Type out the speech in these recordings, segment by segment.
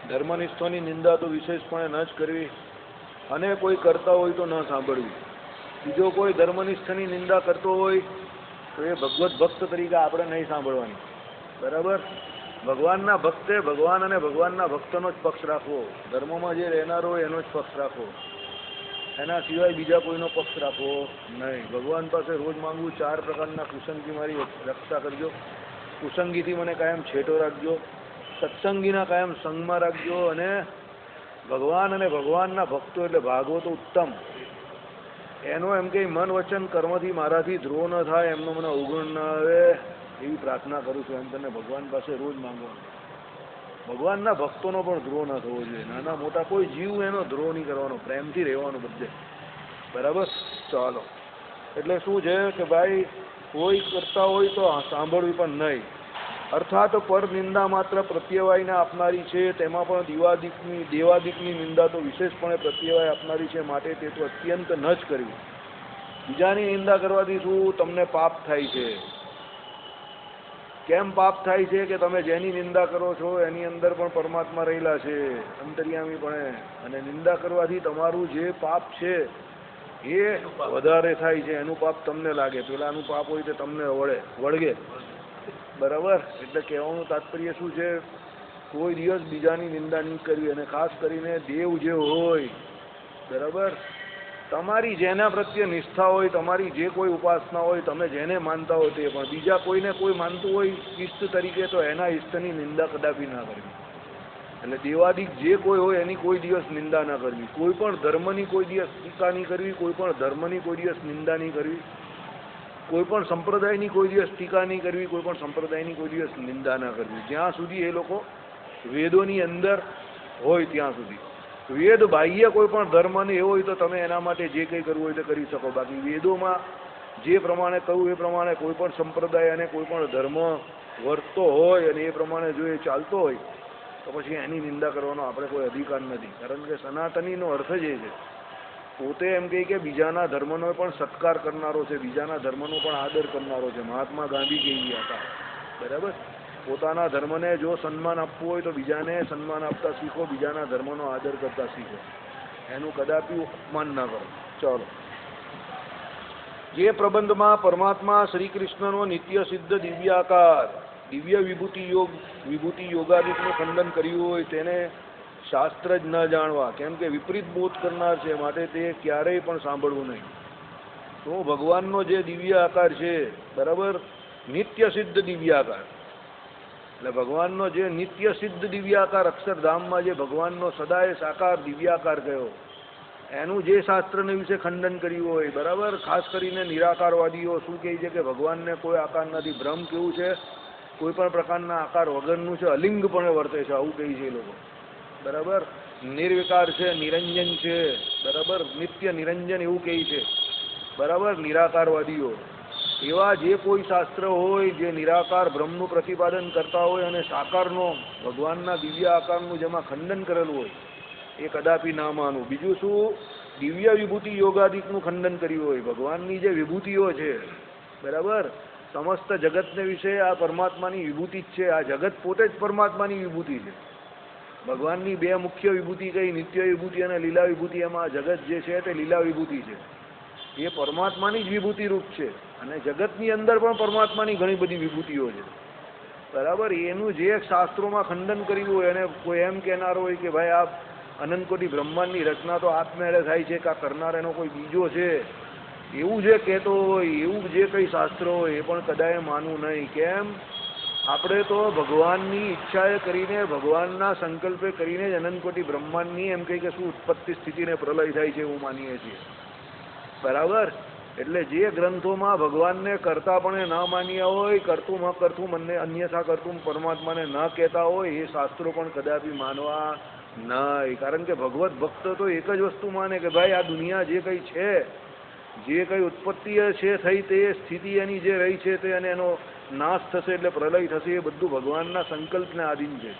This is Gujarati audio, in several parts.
ધર્મનિષ્ઠોની નિંદા તો વિશેષપણે ન જ કરવી, અને કોઈ કરતા હોય તો ન સાંભળવી. બીજો કોઈ ધર્મનિષ્ઠની નિંદા કરતો હોય તો એ ભગવત ભક્ત તરીકે આપણે નહીં સાંભળવાની. બરાબર? ભગવાનના ભક્તે ભગવાન અને ભગવાનના ભક્તનો જ પક્ષ રાખવો. ધર્મમાં જે રહેનારો હોય એનો જ પક્ષ રાખવો, એના સિવાય બીજા કોઈનો પક્ષ રાખવો નહીં. ભગવાન પાસે રોજ માંગવું 4 પ્રકારના કુસંગી મારી રક્ષા કરજો, કુસંગીથી મને કાયમ છેટો રાખજો, સત્સંગીના કાયમ સંગમાં રાખજો, અને ભગવાન અને ભગવાનના ભક્તો એટલે ભાગવતો ઉત્તમ એનો એમ કે મન વચન કર્મથી મારાથી ધ્રોહ ન થાય, એમનો મને અવગુણ ન આવે એવી પ્રાર્થના કરું છું. એમ તને ભગવાન પાસે રોજ માંગવાનું. ભગવાનના ભક્તોનો પણ દ્રોહ ન થવો જોઈએ. નાના મોટા કોઈ જીવ એનો દ્રોહ નહીં કરવાનો, પ્રેમથી રહેવાનું બધે. બરાબર? ચાલો, એટલે શું છે કે ભાઈ કોઈ કરતા હોય તો સાંભળવી પણ નહીં. અર્થાત પર નિંદા માત્ર પ્રત્યવાયને આપનારી છે, તેમાં પણ દેવાદિકની નિંદા તો વિશેષપણે પ્રત્યવાય આપનારી છે, માટે તે તો અત્યંત ન જ કરવી. બીજાની નિંદા કરવાથી શું તમને પાપ થાય છે? કેમ પાપ થાય છે? કે તમે જેની નિંદા કરો છો એની અંદર પણ પરમાત્મા રહેલા છે અંતર્યામીપણે, અને નિંદા કરવાથી તમારું જે પાપ છે એ વધારે થાય છે. એનું પાપ તમને લાગે, પેલાનું પાપ હોય તે તમને વળગે. બરાબર? એટલે કહેવાનું તાત્પર્ય શું છે? કોઈ દિવસ બીજાની નિંદા નહીં કરવી, અને ખાસ કરીને દેવ જે હોય, બરાબર, તમારી જેના પ્રત્યે નિષ્ઠા હોય, તમારી જે કોઈ ઉપાસના હોય, તમે જેને માનતા હોય તે, પણ બીજા કોઈને કોઈ માનતું હોય ઈષ્ટ તરીકે, તો એના ઈષ્ટની નિંદા કદાપી ના કરવી. એટલે દેવાદિક જે કોઈ હોય એની કોઈ દિવસ નિંદા ના કરવી, કોઈ પણ ધર્મની કોઈ દિવસ ટીકા નહીં કરવી, કોઈ પણ ધર્મની કોઈ દિવસ નિંદા નહીં કરવી, કોઈ પણ સંપ્રદાયની કોઈ દિવસ ટીકા નહીં કરવી, કોઈ પણ સંપ્રદાયની કોઈ દિવસ નિંદા ના કરવી, જ્યાં સુધી એ લોકો વેદોની અંદર હોય ત્યાં સુધી. વેદ બાહ્ય કોઈ પણ ધર્મને એવો હોય તો તમે એના માટે જે કંઈ કરવું હોય તે કરી શકો. બાકી વેદોમાં જે પ્રમાણે કહ્યું એ પ્રમાણે કોઈ પણ સંપ્રદાય અને કોઈ પણ ધર્મ વર્તતો હોય અને એ પ્રમાણે જો એ ચાલતો હોય તો પછી એની નિંદા કરવાનો આપણે કોઈ અધિકાર નથી. કારણ કે સનાતનીનો અર્થ જ એ છે, પોતે એમ કહે કે બીજાના ધર્મનો પણ સત્કાર કરનારો છે, બીજાના ધર્મનો પણ આદર કરનારો છે. મહાત્મા ગાંધી કહી ગયા હતા. બરાબર? પોતાના ધર્મને જો સન્માન આપવું હોય તો બીજાને સન્માન આપતા શીખો, બીજાના ધર્મનો આદર કરતા શીખો, એનું કદાપી અપમાન ના કરો. ચાલો, જે પ્રબંધમાં પરમાત્મા શ્રી કૃષ્ણનો નિત્ય સિદ્ધ દિવ્યાકાર દિવ્ય વિભૂતિ યોગાદિકનું ખંડન કર્યું હોય તેને શાસ્ત્ર જ ન જાણવા, કેમ કે વિપરીત બોધ કરનાર છે, માટે તે ક્યારેય પણ સાંભળવું નહીં. તો ભગવાનનો જે દિવ્ય આકાર છે, બરાબર, નિત્ય સિદ્ધ દિવ્યાકાર, એટલે ભગવાનનો જે નિત્ય સિદ્ધ દિવ્યાકાર અક્ષરધામમાં જે ભગવાનનો સદાય સાકાર દિવ્યાકાર ગયો, એનું જે શાસ્ત્રને વિશે ખંડન કર્યું હોય, બરાબર, ખાસ કરીને નિરાકારવાદીઓ શું કહે છે કે ભગવાનને કોઈ આકાર નથી, બ્રહ્મ કેવું છે, કોઈ પણ પ્રકારના આકાર વગરનું છે, અલિંગપણે વર્તે છે, આવું કહે છે એ લોકો. બરાબર? નિર્વિકાર છે, નિરંજન છે, બરાબર, નિત્ય નિરંજન એવું કહે છે. બરાબર? નિરાકારવાદીઓ એવા જે કોઈ શાસ્ત્ર હોય જે નિરાકાર બ્રહ્મનું પ્રતિપાદન કરતા હોય અને સાકારનો ભગવાનના દિવ્ય આકારનું જેમાં ખંડન કરેલું હોય એ કદાપી ના માનવું. બીજું શું? દિવ્ય વિભૂતિ યોગાદિકનું ખંડન કર્યું હોય. ભગવાનની જે વિભૂતિઓ છે, બરાબર, સમસ્ત જગતને વિશે આ પરમાત્માની વિભૂતિ જ છે. આ જગત પોતે જ પરમાત્માની વિભૂતિ છે. ભગવાનની 2 મુખ્ય વિભૂતિ કઈ, નિત્ય વિભૂતિ અને લીલા વિભૂતિ. એમાં જગત જે છે તે લીલા વિભૂતિ છે, એ પરમાત્માની જ વિભૂતિ રૂપ છે, અને જગતની અંદર પણ પરમાત્માની ઘણી બધી વિભૂતિઓ છે. બરાબર? એનું જે શાસ્ત્રોમાં ખંડન કર્યું હોય, અને કોઈ એમ કહેનાર હોય કે ભાઈ આ અનંતકોટી બ્રહ્માંડની રચના તો આપમેળે થાય છે કે આ કરનાર એનો કોઈ બીજો છે, એવું જે કહેતો હોય, એવું જે કંઈ શાસ્ત્ર હોય એ પણ કદાચ માનવું નહીં. કેમ? આપણે તો ભગવાનની ઈચ્છાએ કરીને, ભગવાનના સંકલ્પે કરીને જ અનંતકોટી બ્રહ્માંડની એમ કહી કે શું ઉત્પત્તિ સ્થિતિને પ્રલય થાય છે એવું માનીએ છીએ. બરાબર? એટલે જે ગ્રંથોમાં ભગવાનને કરતા પણ ના માન્યા હોય, કરતું મને અન્યથા કરતું પરમાત્માને ન કહેતા હોય, એ શાસ્ત્રો પણ કદાપી માનવા નહીં. કારણ કે ભગવત ભક્ત તો એક જ વસ્તુ માને કે ભાઈ આ દુનિયા જે કંઈ છે, જે કંઈ ઉત્પત્તિ છે થઈ, તે સ્થિતિ એની જે રહી છે તે, અને એનો નાશ થશે એટલે પ્રલય થશે, એ બધું ભગવાનના સંકલ્પને આધીન છે.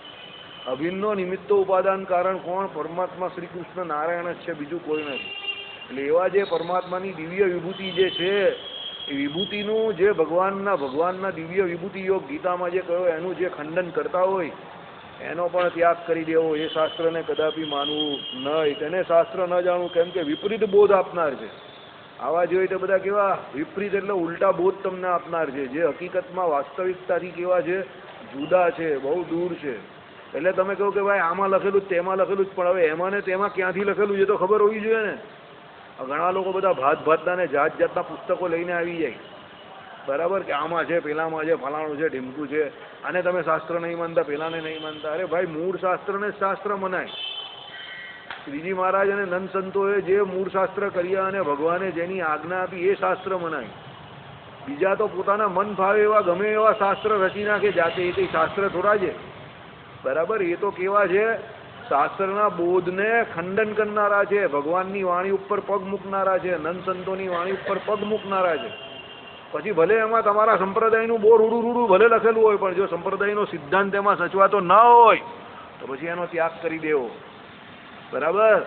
અભિન્નો નિમિત્તો ઉપાદાન કારણ કોણ? પરમાત્મા શ્રી કૃષ્ણ નારાયણ જ છે, બીજું કોઈ નથી. એટલે એવા જે પરમાત્માની દિવ્ય વિભૂતિ જે છે, એ વિભૂતિનું જે ભગવાનના દિવ્ય વિભૂતિ યોગ ગીતામાં જે કહ્યું એનું જે ખંડન કરતા હોય એનો પણ ત્યાગ કરી દેવો, એ શાસ્ત્રને કદાપી માનવું નહીં. તેને શાસ્ત્ર ન જાણવું, કેમ કે વિપરીત બોધ આપનાર છે. આવા જોઈએ તો બધા કેવા વિપરીત એટલે ઉલટા બોધ તમને આપનાર છે, જે હકીકતમાં વાસ્તવિકતાથી કેવા છે, જુદા છે, બહુ દૂર છે. એટલે તમે કહો કે ભાઈ આમાં લખેલું જ તેમાં લખેલું જ, પણ હવે એમાં ને તેમાં ક્યાંથી લખેલું છે તો ખબર હોવી જોઈએ ને. ઘણા લોકો બધા ભાતના ને જાત જાતના પુસ્તકો લઈને આવી જાય, બરાબર, કે આમાં છે, પેલામાં છે, ફલાણું છે, ઢીમકું છે, અને તમે શાસ્ત્ર નહીં માનતા, પેલાને નહીં માનતા. અરે ભાઈ, મૂળ શાસ્ત્રને શાસ્ત્ર મનાય. શ્રીજી મહારાજ અને નંદ સંતોએ જે મૂળ શાસ્ત્ર કર્યા અને ભગવાને જેની આજ્ઞા આપી એ શાસ્ત્ર મનાય. બીજા તો પોતાના મન ફાવે એવા ગમે એવા શાસ્ત્ર રચી નાખે જાતે, એ કંઈ શાસ્ત્ર થોડા છે, બરાબર. એ તો કેવા છે, શાસ્ત્રના બોધને ખંડન કરનારા છે, ભગવાનની વાણી ઉપર પગ મૂકનારા છે, નંદ સંતોની વાણી ઉપર પગ મૂકનારા છે. પછી ભલે એમાં તમારા સંપ્રદાયનું બહુ રૂડું રૂડું ભલે લખેલું હોય, પણ જો સંપ્રદાયનો સિદ્ધાંત એમાં સચવાતો ન હોય તો પછી એનો ત્યાગ કરી દેવો, બરાબર.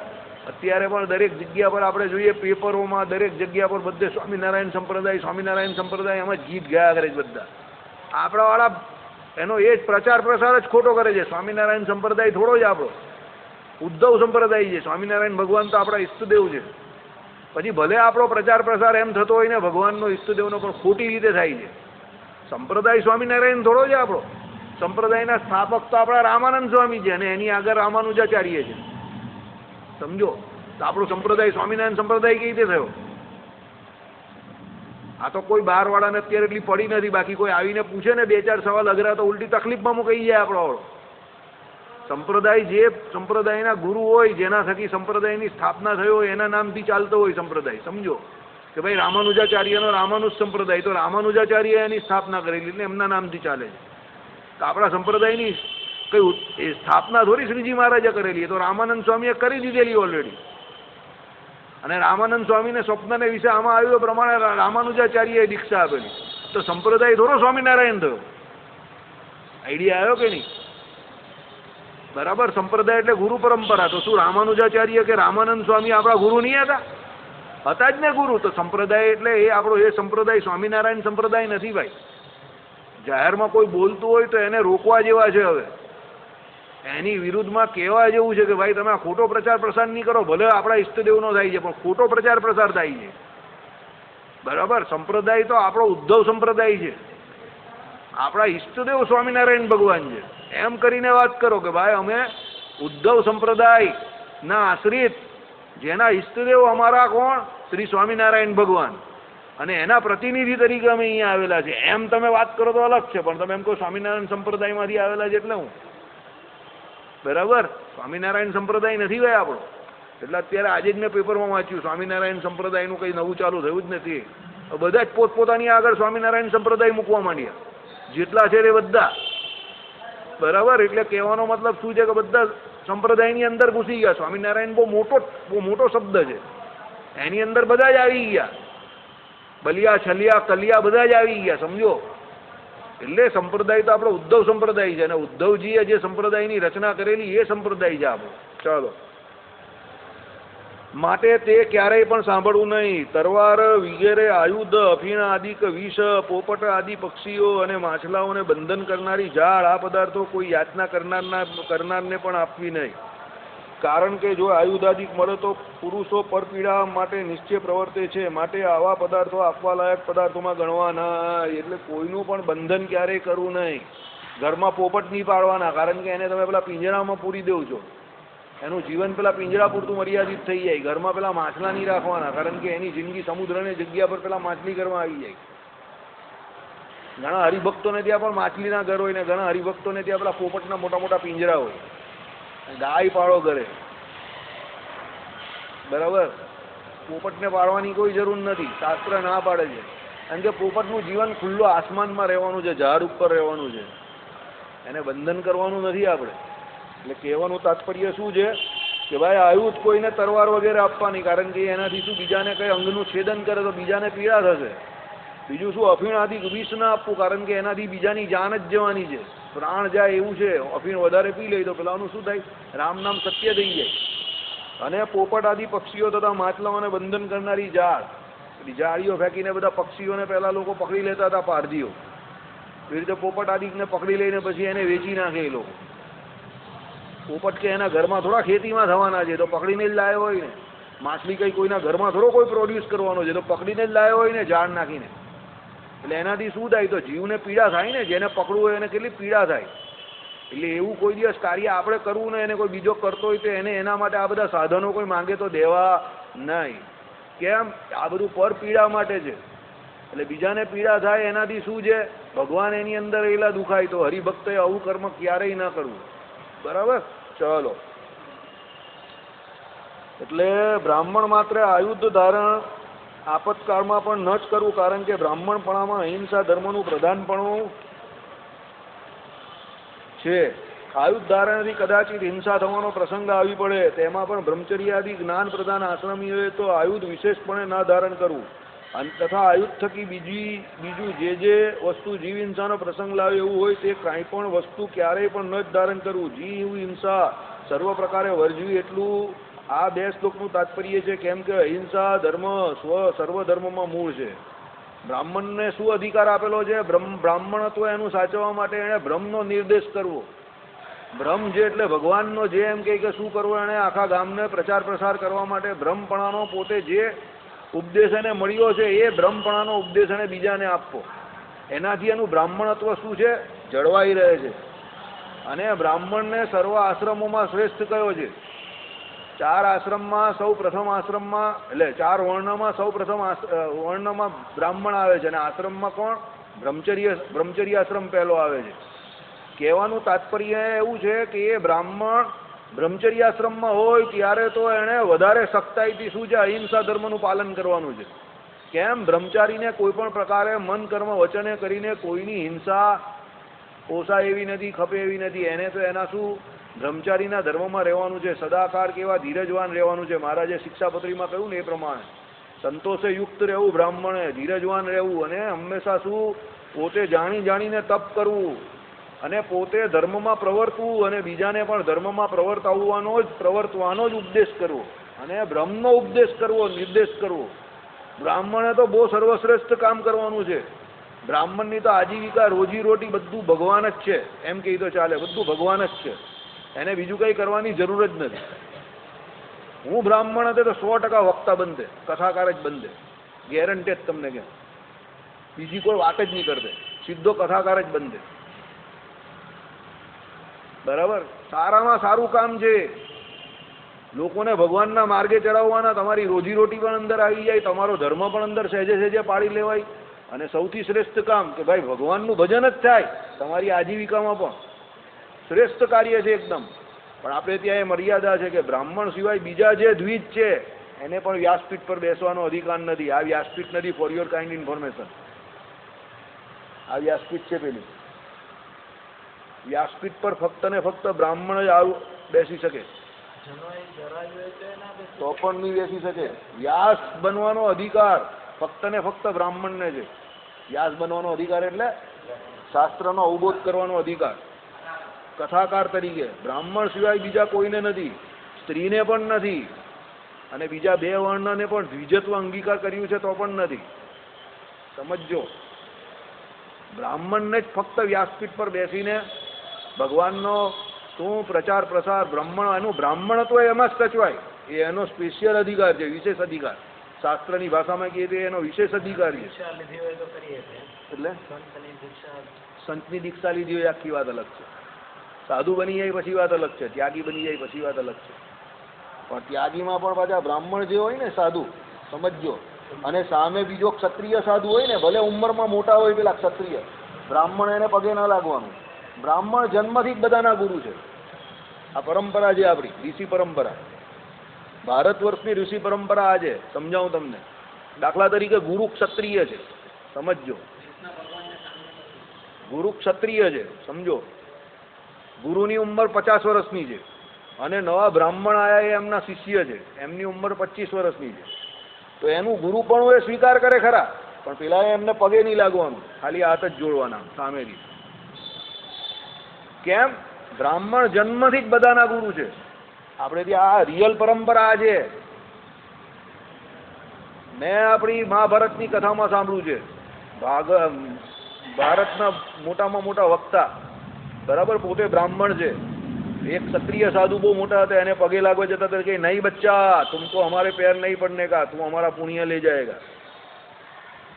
અત્યારે પણ દરેક જગ્યા પર આપણે જોઈએ, પેપરોમાં દરેક જગ્યા પર બધે સ્વામિનારાયણ સંપ્રદાય એમાં ગીત ગાયા કરે છે બધા. આપણાવાળા એનો એ જ પ્રચાર પ્રસાર જ ખોટો કરે છે. સ્વામિનારાયણ સંપ્રદાય થોડો જ આપણો ઉદ્ધવ સંપ્રદાય છે. સ્વામિનારાયણ ભગવાન તો આપણા ઈષ્ટદેવ છે. પછી ભલે આપણો પ્રચાર પ્રસાર એમ થતો હોય ને ભગવાનનો ઈષ્ટદેવનો, પણ ખોટી રીતે થાય છે. સંપ્રદાય સ્વામિનારાયણ થોડો છે આપણો. સંપ્રદાયના સ્થાપક તો આપણા રામાનંદ સ્વામી છે, અને એની આગળ રામાનુજાચાર્ય છે, સમજો. તો આપણો સંપ્રદાય સ્વામિનારાયણ સંપ્રદાય કેવી રીતે થયો? આ તો કોઈ બહારવાળાને અત્યારે એટલી પડી નથી, બાકી કોઈ આવીને પૂછે ને બે ચાર સવાલ અઘરા તો ઉલટી તકલીફમાં મૂકી જાય આપણો. સંપ્રદાય જે સંપ્રદાયના ગુરુ હોય, જેના થકી સંપ્રદાયની સ્થાપના થઈ હોય, એના નામથી ચાલતો હોય સંપ્રદાય, સમજો. કે ભાઈ રામાનુજાચાર્યનો રામાનુજ સંપ્રદાય, તો રામાનુજાચાર્ય એની સ્થાપના કરેલી એટલે એમના નામથી ચાલે છે. તો આપણા સંપ્રદાયની કઈ એ સ્થાપના થોડી શ્રીજી મહારાજે કરેલી, તો રામાનંદ સ્વામીએ કરી દીધેલી ઓલરેડી. અને રામાનંદ સ્વામીને સ્વપ્નને વિશે આમાં આવ્યું પ્રમાણે રામાનુજાચાર્યએ દીક્ષા આપેલી. તો સંપ્રદાય થોડો સ્વામિનારાયણ થયો. આઈડિયા આવ્યો કે નહીં? બરાબર. સંપ્રદાય એટલે ગુરુ પરંપરા. તો શું રામાનુજાચાર્ય કે રામાનંદ સ્વામી આપણા ગુરુ નહીં હતા? હતા જ ને ગુરુ. તો સંપ્રદાય એટલે એ આપણો એ સંપ્રદાય સ્વામિનારાયણ સંપ્રદાય નથી ભાઈ. જાહેરમાં કોઈ બોલતું હોય તો એને રોકવા જેવા છે. હવે એની વિરુદ્ધમાં કહેવા જેવું છે કે ભાઈ તમે આ ખોટો પ્રચાર પ્રસાર નહીં કરો. ભલે આપણા ઈષ્ટદેવનો થાય છે, પણ ખોટો પ્રચાર પ્રસાર થાય છે, બરાબર. સંપ્રદાય તો આપણો ઉદ્ધવ સંપ્રદાય છે, આપણા ઈષ્ટદેવ સ્વામિનારાયણ ભગવાન છે. એમ કરીને વાત કરો કે ભાઈ અમે ઉદ્ધવ સંપ્રદાયના આશ્રિત, જેના ઈષ્ટદેવ અમારા કોણ? શ્રી સ્વામિનારાયણ ભગવાન, અને એના પ્રતિનિધિ તરીકે અમે અહીંયા આવેલા છે. એમ તમે વાત કરો તો અલગ છે, પણ તમે એમ કહો સ્વામિનારાયણ સંપ્રદાયમાંથી આવેલા છે એટલે હું, બરાબર. સ્વામિનારાયણ સંપ્રદાય નથી ભાઈ આપણો. એટલે અત્યારે આજે જ મેં પેપરમાં વાંચ્યું, સ્વામિનારાયણ સંપ્રદાયનું કંઈ નવું ચાલુ થયું જ નથી. બધા જ પોતપોતાની આગળ સ્વામિનારાયણ સંપ્રદાય મૂકવા માંડ્યા, જેટલા છે એ બધા, બરાબર. એટલે કહેવાનો મતલબ શું છે કે બધા સંપ્રદાયની અંદર ઘૂસી ગયા. સ્વામિનારાયણ બહુ મોટો શબ્દ છે, એની અંદર બધા જ આવી ગયા. બલિયા, છલિયા, કલિયા બધા જ આવી ગયા, સમજો. એટલે સંપ્રદાય તો આપણો ઉદ્ધવ સંપ્રદાય છે, અને ઉદ્ધવજીએ જે સંપ્રદાયની રચના કરેલી એ સંપ્રદાય છે આપણો. ચાલો, માટે તે ક્યારેય પણ સાંભળવું નહીં. તરવાર વગેરે આયુધ, અફીણ આદિ વિષ, પોપટ આદિ પક્ષીઓ અને માછલાઓને બંધન કરનારી ઝાડ, આ પદાર્થો કોઈ યાચના કરનારને પણ આપવી નહીં. કારણ કે જો આયુધાદિક મળે તો પુરુષો પરપીડા માટે નિશ્ચય પ્રવર્તે છે. માટે આવા પદાર્થો આપવા લાયક પદાર્થોમાં ગણવા ના. એટલે કોઈનું પણ બંધન ક્યારેય કરવું નહીં. ઘરમાં પોપટ નહીં પાડવાના, કારણ કે એને તમે પેલા પિંજરામાં પૂરી દેવ છો, એનું જીવન પેલા પિંજરા પૂરતું મર્યાદિત થઈ જાય. ઘરમાં પેલા માછલા નહીં રાખવાના, કારણ કે એની જિંદગી સમુદ્રની જગ્યા પર પેલા માછલી ઘરમાં આવી જાય. ઘણા હરિભક્તોને ત્યાં પણ માછલીના ઘર હોય ને ઘણા હરિભક્તોને ત્યાં પેલા પોપટના મોટા મોટા પિંજરા હોય. ગાય પાડો ઘરે, બરાબર. પોપટને પાડવાની કોઈ જરૂર નથી, શાસ્ત્ર ના પાડે છે. કારણ કે પોપટનું જીવન ખુલ્લો આસમાનમાં રહેવાનું છે, ઝાડ ઉપર રહેવાનું છે, એને બંધન કરવાનું નથી આપણે. એટલે કહેવાનું તાત્પર્ય શું છે કે ભાઈ આયુધ કોઈને તરવાર વગેરે આપવાની, કારણ કે એનાથી શું બીજાને કંઈ અંગનું છેદન કરે તો બીજાને પીડા થશે. બીજું શું, અફીણ આદિ વિષ ના આપવું, કારણ કે એનાથી બીજાની જાન જ જવાની છે, પ્રાણ જાય એવું છે. અફીણ વધારે પી લે તો પેલાનું શું થાય? રામ નામ સત્ય થઈ જાય. અને પોપટ આદિ પક્ષીઓ તથા માછલાઓને બંધન કરનારી ઝાડ, જાળીઓ ફેંકીને બધા પક્ષીઓને પહેલા લોકો પકડી લેતા હતા, પારધીઓ. એ રીતે પોપટ આદિને પકડી લઈને પછી એને વેચી નાખે એ લોકો. પોપટ કે એના ઘરમાં થોડા ખેતીમાં થવાના છે, તો પકડીને જ લાવ્યો હોય ને. માછલી કઈ કોઈના ઘરમાં થોડો કોઈ પ્રોડ્યુસ કરવાનો છે, તો પકડીને જ લાવ્યો હોય ને ઝાડ નાખીને. એટલે એનાથી શું થાય? તો જીવને પીડા થાય ને, જેને પકડવું હોય એને કેટલી પીડા થાય. એટલે એવું કોઈ દિવસ કાર્ય આપણે કરવું ને એને કોઈ બીજો કરતો હોય તો એને એના માટે આ બધા સાધનો કોઈ માંગે તો દેવા નહીં. કેમ? આ બધું પર પીડા માટે છે. એટલે બીજાને પીડા થાય એનાથી શું છે? ભગવાન એની અંદર રહેલા દુખાય. તો હરિભક્તોએ આવું કર્મ ક્યારેય ના કરવું. બરાબર? ચલો. એટલે બ્રાહ્મણ માત્ર આયુધ ધારણ આપતકાળમાં પણ ન જ કરવું, કારણ કે બ્રાહ્મણપણામાં અહિંસા ધર્મનું પ્રધાનપણું છે. આયુધ ધારણથી કદાચિત હિંસા થવાનો પ્રસંગ આવી પડે, તેમાં પણ બ્રહ્મચર્યાદિ જ્ઞાન પ્રધાન આશ્રમીઓએ તો આયુધ વિશેષપણે ના ધારણ કરવું. અને તથા આયુધ થકી બીજું જે વસ્તુ જીવ હિંસાનો પ્રસંગ લાવે એવું હોય તે કાંઈ પણ વસ્તુ ક્યારેય પણ ન જ ધારણ કરવું. જીવ હિંસા સર્વ પ્રકારે વર્જવી, એટલું આ 2 શ્લોકનું તાત્પર્ય છે. કેમ કે અહિંસા ધર્મ સર્વ ધર્મમાં મૂળ છે. બ્રાહ્મણને શું અધિકાર આપેલો છે? બ્રાહ્મણત્વ એનું સાચવવા માટે એણે બ્રહ્મનો નિર્દેશ કરવો. બ્રહ્મ જે એટલે ભગવાનનો જે એમ કે શું કરવું, એણે આખા ગામને પ્રચાર પ્રસાર કરવા માટે બ્રહ્મપણાનો પોતે જે ઉપદેશ એને મળ્યો છે એ બ્રહ્મપણાનો ઉપદેશ એને બીજાને આપવો. એનાથી એનું બ્રાહ્મણત્વ શું છે? જળવાઈ રહે છે. અને બ્રાહ્મણને સર્વ આશ્રમોમાં શ્રેષ્ઠ કયો છે? 4 આશ્રમમાં સૌ પ્રથમ આશ્રમમાં, એટલે 4 વર્ણમાં સૌ પ્રથમ વર્ણમાં બ્રાહ્મણ આવે છે. અને આશ્રમમાં કોણ? બ્રહ્મચર્ય આશ્રમ પહેલો આવે છે. કહેવાનું તાત્પર્ય એવું છે કે એ બ્રાહ્મણ બ્રહ્મચર્યાશ્રમમાં હોય ત્યારે તો એણે વધારે સખ્તાઈથી શું છે? અહિંસા ધર્મનું પાલન કરવાનું છે. કેમ? બ્રહ્મચારીને કોઈ પણ પ્રકારે મન કર્મ વચને કરીને કોઈની હિંસા પોસાય એવી નથી, ખપે એવી નથી. એને તો એના શું? બ્રહ્મચારીના ધર્મમાં રહેવાનું છે. સદાકાર કેવા ધીરજવાન રહેવાનું છે. મહારાજે શિક્ષાપત્રીમાં કહ્યું ને એ પ્રમાણે સંતોષે યુક્ત રહેવું, બ્રાહ્મણે ધીરજવાન રહેવું, અને હંમેશા શું? પોતે જાણીને તપ કરવું, અને પોતે ધર્મમાં પ્રવર્તવું, અને બીજાને પણ ધર્મમાં પ્રવર્તવાનો જ ઉપદેશ કરવો, અને બ્રહ્મનો ઉપદેશ કરવો, નિર્દેશ કરવો. બ્રાહ્મણે તો બહુ સર્વશ્રેષ્ઠ કામ કરવાનું છે. બ્રાહ્મણની તો આજીવિકા, રોજીરોટી બધું ભગવાન જ છે એમ કહી તો ચાલે. બધું ભગવાન જ છે. એને બીજું કંઈ કરવાની જરૂર જ નથી. હું બ્રાહ્મણ હતો તો 100% વક્તા બનતે, કથાકાર જ બનતે, ગેરંટેડ તમને કેમ. બીજી કોઈ વાત જ નહીં કરતે, સીધો કથાકાર જ બનતે. બરાબર? સારામાં સારું કામ છે. લોકોને ભગવાનના માર્ગે ચડાવવાના. તમારી રોજીરોટી પણ અંદર આવી જાય, તમારો ધર્મ પણ અંદર સહેજે પાડી લેવાય. અને સૌથી શ્રેષ્ઠ કામ કે ભાઈ ભગવાનનું ભજન જ થાય. તમારી આજીવિકામાં પણ શ્રેષ્ઠ કાર્ય છે એકદમ. પણ આપણે ત્યાં એ મર્યાદા છે કે બ્રાહ્મણ સિવાય બીજા જે દ્વિજ છે એને પણ વ્યાસપીઠ પર બેસવાનો અધિકાર નથી. આ વ્યાસપીઠ નથી, ફોર યોર કાઇન્ડ ઇન્ફોર્મેશન. આ વ્યાસપીઠ છે પેલી. વ્યાસપીઠ પર ફક્ત ને ફક્ત બ્રાહ્મણ જ બેસી શકે, તો પણ નહીં બેસી શકે. વ્યાસ બનવાનો અધિકાર ફક્ત ને ફક્ત બ્રાહ્મણને છે. વ્યાસ બનવાનો અધિકાર એટલે શાસ્ત્રનો અવબોધ કરવાનો અધિકાર કથાકાર તરીકે. બ્રાહ્મણ સિવાય બીજા કોઈને નથી, સ્ત્રીને પણ નથી, અને બીજા 2 વર્ણને પણ દ્વિજત્વ અંગીકાર કર્યું છે તો પણ નથી. સમજો, બ્રાહ્મણને જ ફક્ત વ્યાસપીઠ પર બેસીને ભગવાનનો શું પ્રચાર પ્રસાર, એનું બ્રાહ્મણત્વ એમાં જ સચવાય. એ એનો સ્પેશિયલ અધિકાર છે, વિશેષ અધિકાર. શાસ્ત્રની ભાષામાં કહીએ તો એનો વિશેષ અધિકાર છે. એટલે સંતની દીક્ષા લીધી હોય આખી વાત અલગ છે. સાધુ બની જાય પછી વાત અલગ છે, ત્યાગી બની જાય પછી વાત અલગ છે. પણ ત્યાગીમાં પણ પાછા બ્રાહ્મણ જે હોય ને સાધુ, સમજો, અને સામે બીજો ક્ષત્રિય સાધુ હોય ને, ભલે ઉંમરમાં મોટા હોય પેલા ક્ષત્રિય, બ્રાહ્મણ એને પગે ના લાગવાનું. બ્રાહ્મણ જન્મથી જ બધાના ગુરુ છે. આ પરંપરા છે આપણી ઋષિ પરંપરા, ભારત વર્ષની ઋષિ પરંપરા. આજે સમજાવું તમને. દાખલા તરીકે ગુરુ ક્ષત્રિય છે, સમજો. ગુરુ ક્ષત્રિય છે, સમજો. ગુરુની ઉંમર 50 વર્ષની છે, અને નવા બ્રાહ્મણ આયા એ એમના શિષ્ય છે, એમની ઉંમર 25 વર્ષની છે. તો એનું ગુરુ પણ એ સ્વીકાર કરે ખરા, પણ પેલા એમને પગે નહીં લાગવાનું, ખાલી હાથ જ જોડવાના સામેથી. કેમ? બ્રાહ્મણ જન્મથી જ બધાના ગુરુ છે. આપણે ત્યાં આ રિયલ પરંપરા છે. મેં આપણી મહાભારતની કથામાં સાંભળ્યું છે. ભારતના મોટામાં મોટા વક્તા, બરાબર, પોતે બ્રાહ્મણ છે, एक क्षत्रिय साधु बहुत मोटा था, એને પગે લાગવા જતા હતા કે નહીં બચ્ચા, तुमको हमारे पैर नहीं पड़ने का, तुम हमारा पुण्य ले जाएगा,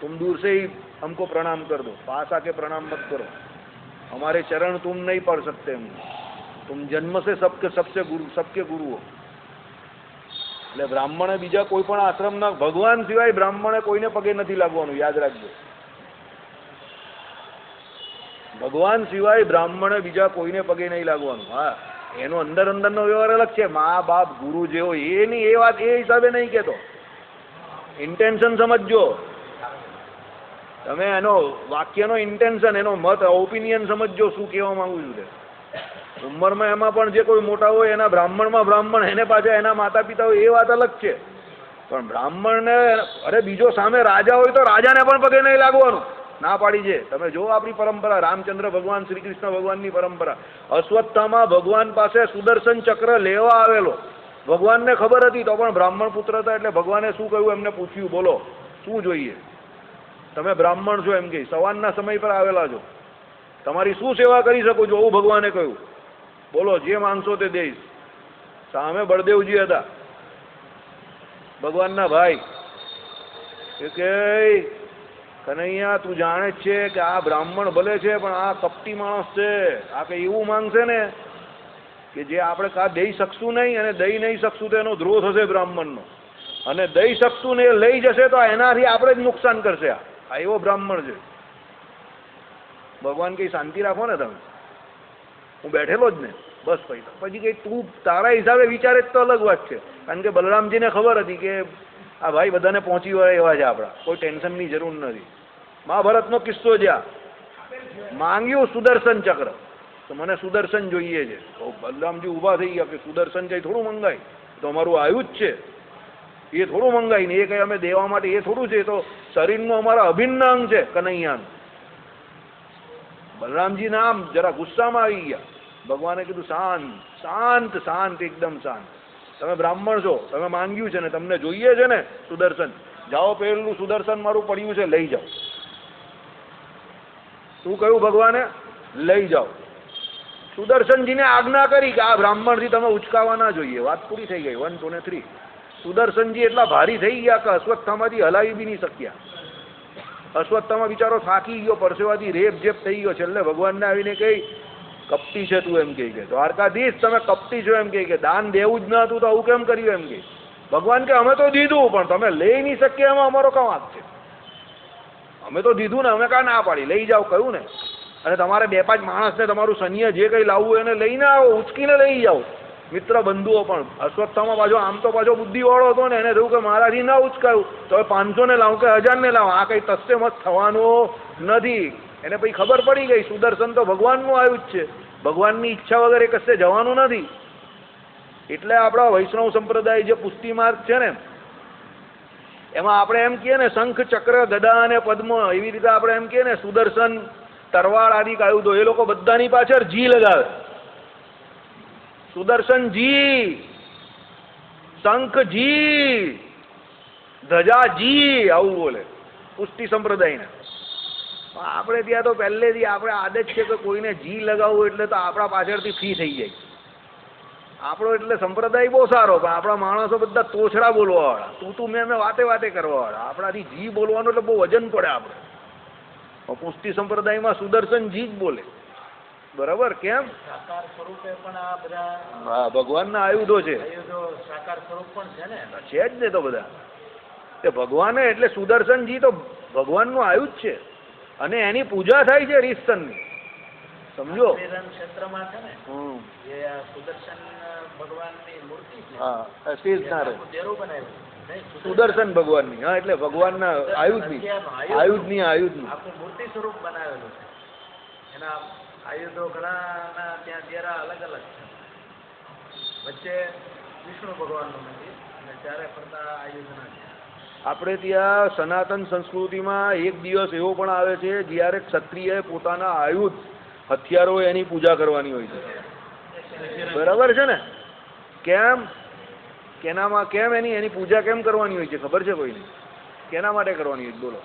तुम दूर से ही हमको प्रणाम कर दो, पास आके प्रणाम मत करो, हमारे चरण तुम नहीं पढ़ सकते, हम तुम जन्म से सबके गुरु हो. એટલે બ્રાહ્મણે બીજા કોઈ પણ આશ્રમના ભગવાન સિવાય બ્રાહ્મણે કોઈને પગે નથી લાગવાનું, યાદ રાખજો. ભગવાન સિવાય બ્રાહ્મણે બીજા કોઈને પગે નહીં લાગવાનું. હા, એનો અંદરનો વ્યવહાર અલગ છે, મા બાપ ગુરુ જેવો એની એ વાત એ હિસાબે નહીં કહેતો. ઇન્ટેન્શન સમજજો તમે, એનો વાક્યનો ઇન્ટેન્શન, એનો મત ઓપિનિયન સમજજો શું કહેવા માંગુ છું તે. ઉંમરમાં એમાં પણ જે કોઈ મોટા હોય એના બ્રાહ્મણમાં બ્રાહ્મણ, એને પાછા એના માતા પિતા હોય એ વાત અલગ છે. પણ બ્રાહ્મણને અરે બીજો સામે રાજા હોય તો રાજાને પણ પગે નહીં લાગવાનું, ના પાડી છે. તમે જો આપણી પરંપરા, રામચંદ્ર ભગવાન, શ્રી કૃષ્ણ ભગવાનની પરંપરા. અશ્વત્થામા ભગવાન પાસે સુદર્શન ચક્ર લેવા આવેલો, ભગવાનને ખબર હતી તો પણ બ્રાહ્મણ પુત્ર હતા એટલે ભગવાને શું કહ્યું એમને પૂછ્યું, બોલો શું જોઈએ, તમે બ્રાહ્મણ છો એમ કહી, સવારના સમય પર આવેલા છો, તમારી શું સેવા કરી શકું છું, એવું ભગવાને કહ્યું, બોલો જે માંગશો તે દઈશ. સામે બળદેવજી હતા, ભગવાનના ભાઈ, કે કનૈયા તું જાણે જ છે કે આ બ્રાહ્મણ ભલે છે પણ આ કપટી માણસ છે, આ કઈ એવું માંગશે ને કે જે આપણે કા દઈ શકશું નહીં, અને દઈ નહીં શકશું તો એનો દ્રોહ થશે બ્રાહ્મણનો, અને દઈ શકશું ને એ લઈ જશે તો એનાથી આપણે જ નુકસાન કરશે. આ એવો બ્રાહ્મણ છે. ભગવાન કઈ શાંતિ રાખો ને તમે, હું બેઠેલો જ ને બસ. પછી કઈ તું તારા હિસાબે વિચારે તો અલગ વાત છે, કારણ કે બલરામજીને ખબર હતી કે આ ભાઈ બધાને પહોંચી વળે એવા છે આપણા, કોઈ ટેન્શનની જરૂર નથી. મહાભારતનો કિસ્સો છે આ. માંગ્યું સુદર્શન ચક્ર, તો મને સુદર્શન જોઈએ છે. તો બલરામજી ઊભા થઈ ગયા કે સુદર્શન કઈ થોડું મંગાય, તો અમારું આયુધ છે, એ થોડું મંગાય ને, એ કઈ અમે દેવા માટે એ થોડું છે, તો શરીરનું અમારા અભિન્ન અંગ છે કનૈયાનું. બલરામજી ના આમ જરા ગુસ્સામાં આવી ગયા. ભગવાને કીધું શાંત શાંત શાંત, એકદમ શાંત. તમે બ્રાહ્મણ છો, તમે માંગ્યું છે ને તમને જોઈએ છે ને સુદર્શન, જાઓ પેલું સુદર્શન મારું પડ્યું છે લઈ જાઓ. શું કહ્યું ભગવાને? લઈ જાઓ. સુદર્શનજીને આજ્ઞા કરી કે આ બ્રાહ્મણથી તમે ઉચકાવા ના જોઈએ. વાત પૂરી થઈ ગઈ. 1, 2 ને 3. સુદર્શનજી એટલા ભારી થઈ ગયા કે અશ્વત્થામાંથી હલાવી બી નહીં શક્યા. અશ્વત્થામા બિચારો થાકી ગયો, પરસેવાથી રેપ જેપ થઈ ગયો. છેલ્લે ભગવાનને આવીને કહી કપટી છે તું, એમ કહી કે દ્વારકાધીશ તમે કપટી છો, એમ કહી કે દાન દેવું જ ન હતું તો આવું કેમ કર્યું, એમ કહી. ભગવાન કે અમે તો દીધું પણ તમે લઈ નહીં શકીએ, એમાં અમારો કાં વાંક છે? અમે તો દીધું ને, અમે કાં ના પાડી, લઈ જાઓ કહ્યું ને. અને તમારે 2-5 માણસને તમારું સૈન્ય જે કંઈ લાવવું એને લઈને આવો, ઉચકીને લઈ જાઓ. મિત્ર બંધુઓ પણ. અશ્વત્થામા પાછો આમ તો પાછો બુદ્ધિવાળો હતો ને, એને થયું કે મારાથી ના ઉચકાયું તો હવે 500 ને લાવું કે 1000 ને લાવું, આ કંઈ તસ્સે મત થવાનું નથી. એને પછી ખબર પડી ગઈ સુદર્શન તો ભગવાનનું આયુધ છે, ભગવાનની ઈચ્છા વગર એ કશે જવાનું નથી. એટલે આપણા વૈષ્ણવ સંપ્રદાય જે પુષ્ટિ માર્ગ છે ને, એમાં આપણે એમ કહીએ ને શંખ ચક્ર ગદા અને પદ્મ, એવી રીતે આપણે એમ કહીએ ને સુદર્શન તરવાળ આદિ આયુધો, એ લોકો બધાની પાછળ જી લગાવે. સુદર્શન જી, શંખ જી, ધજા જી, આવું બોલે પુષ્ટિ સંપ્રદાયને. આપણે ત્યાં તો પહેલેથી આપણે આદત છે કે કોઈને જી લગાવવું એટલે તો આપણા પાછળથી ફી થઈ જાય. આપણો એટલે સંપ્રદાય બહુ સારો, પણ આપણા માણસો બધા તોછડા બોલવાવાળા, તું મેં વાતે કરવાવાળા. આપણાથી જી બોલવાનું એટલે બહુ વજન પડે આપણે. પુષ્ટિ સંપ્રદાયમાં સુદર્શન જી જ બોલે. બરાબર? કેમ? સાકાર સ્વરૂપે પણ આ બધા, હા, ભગવાનના આયુધો છે. સાકાર સ્વરૂપ પણ છે ને, છે જ ને તો બધા. તે ભગવાને એટલે સુદર્શનજી તો ભગવાનનું આયુધ છે, અને એની પૂજા થાય છે રીતસરની. સમજો? ક્ષેત્રમાં છે ને જે સુદર્શન ભગવાનની મૂર્તિ છે, હા, દેરો બનાવ્યું સુદર્શન ભગવાનની. હા, એટલે ભગવાનના આયુધની આખું મૂર્તિ સ્વરૂપ બનાવેલું છે. એના આયુધો ઘણા ત્યાં દેરા અલગ અલગ છે. વચ્ચે વિષ્ણુ ભગવાનનું મંદિર અને ચારે ફરતા આયુધના છે. આપણે ત્યાં સનાતન સંસ્કૃતિમાં એક દિવસ એવો પણ આવે છે જ્યારે ક્ષત્રિયએ પોતાના આયુધ હથિયારો એની પૂજા કરવાની હોય છે. બરાબર છે ને? કેમ? કેમ એની પૂજા કેમ કરવાની હોય છે ખબર છે કોઈને? કેના માટે કરવાની હોય? બોલો.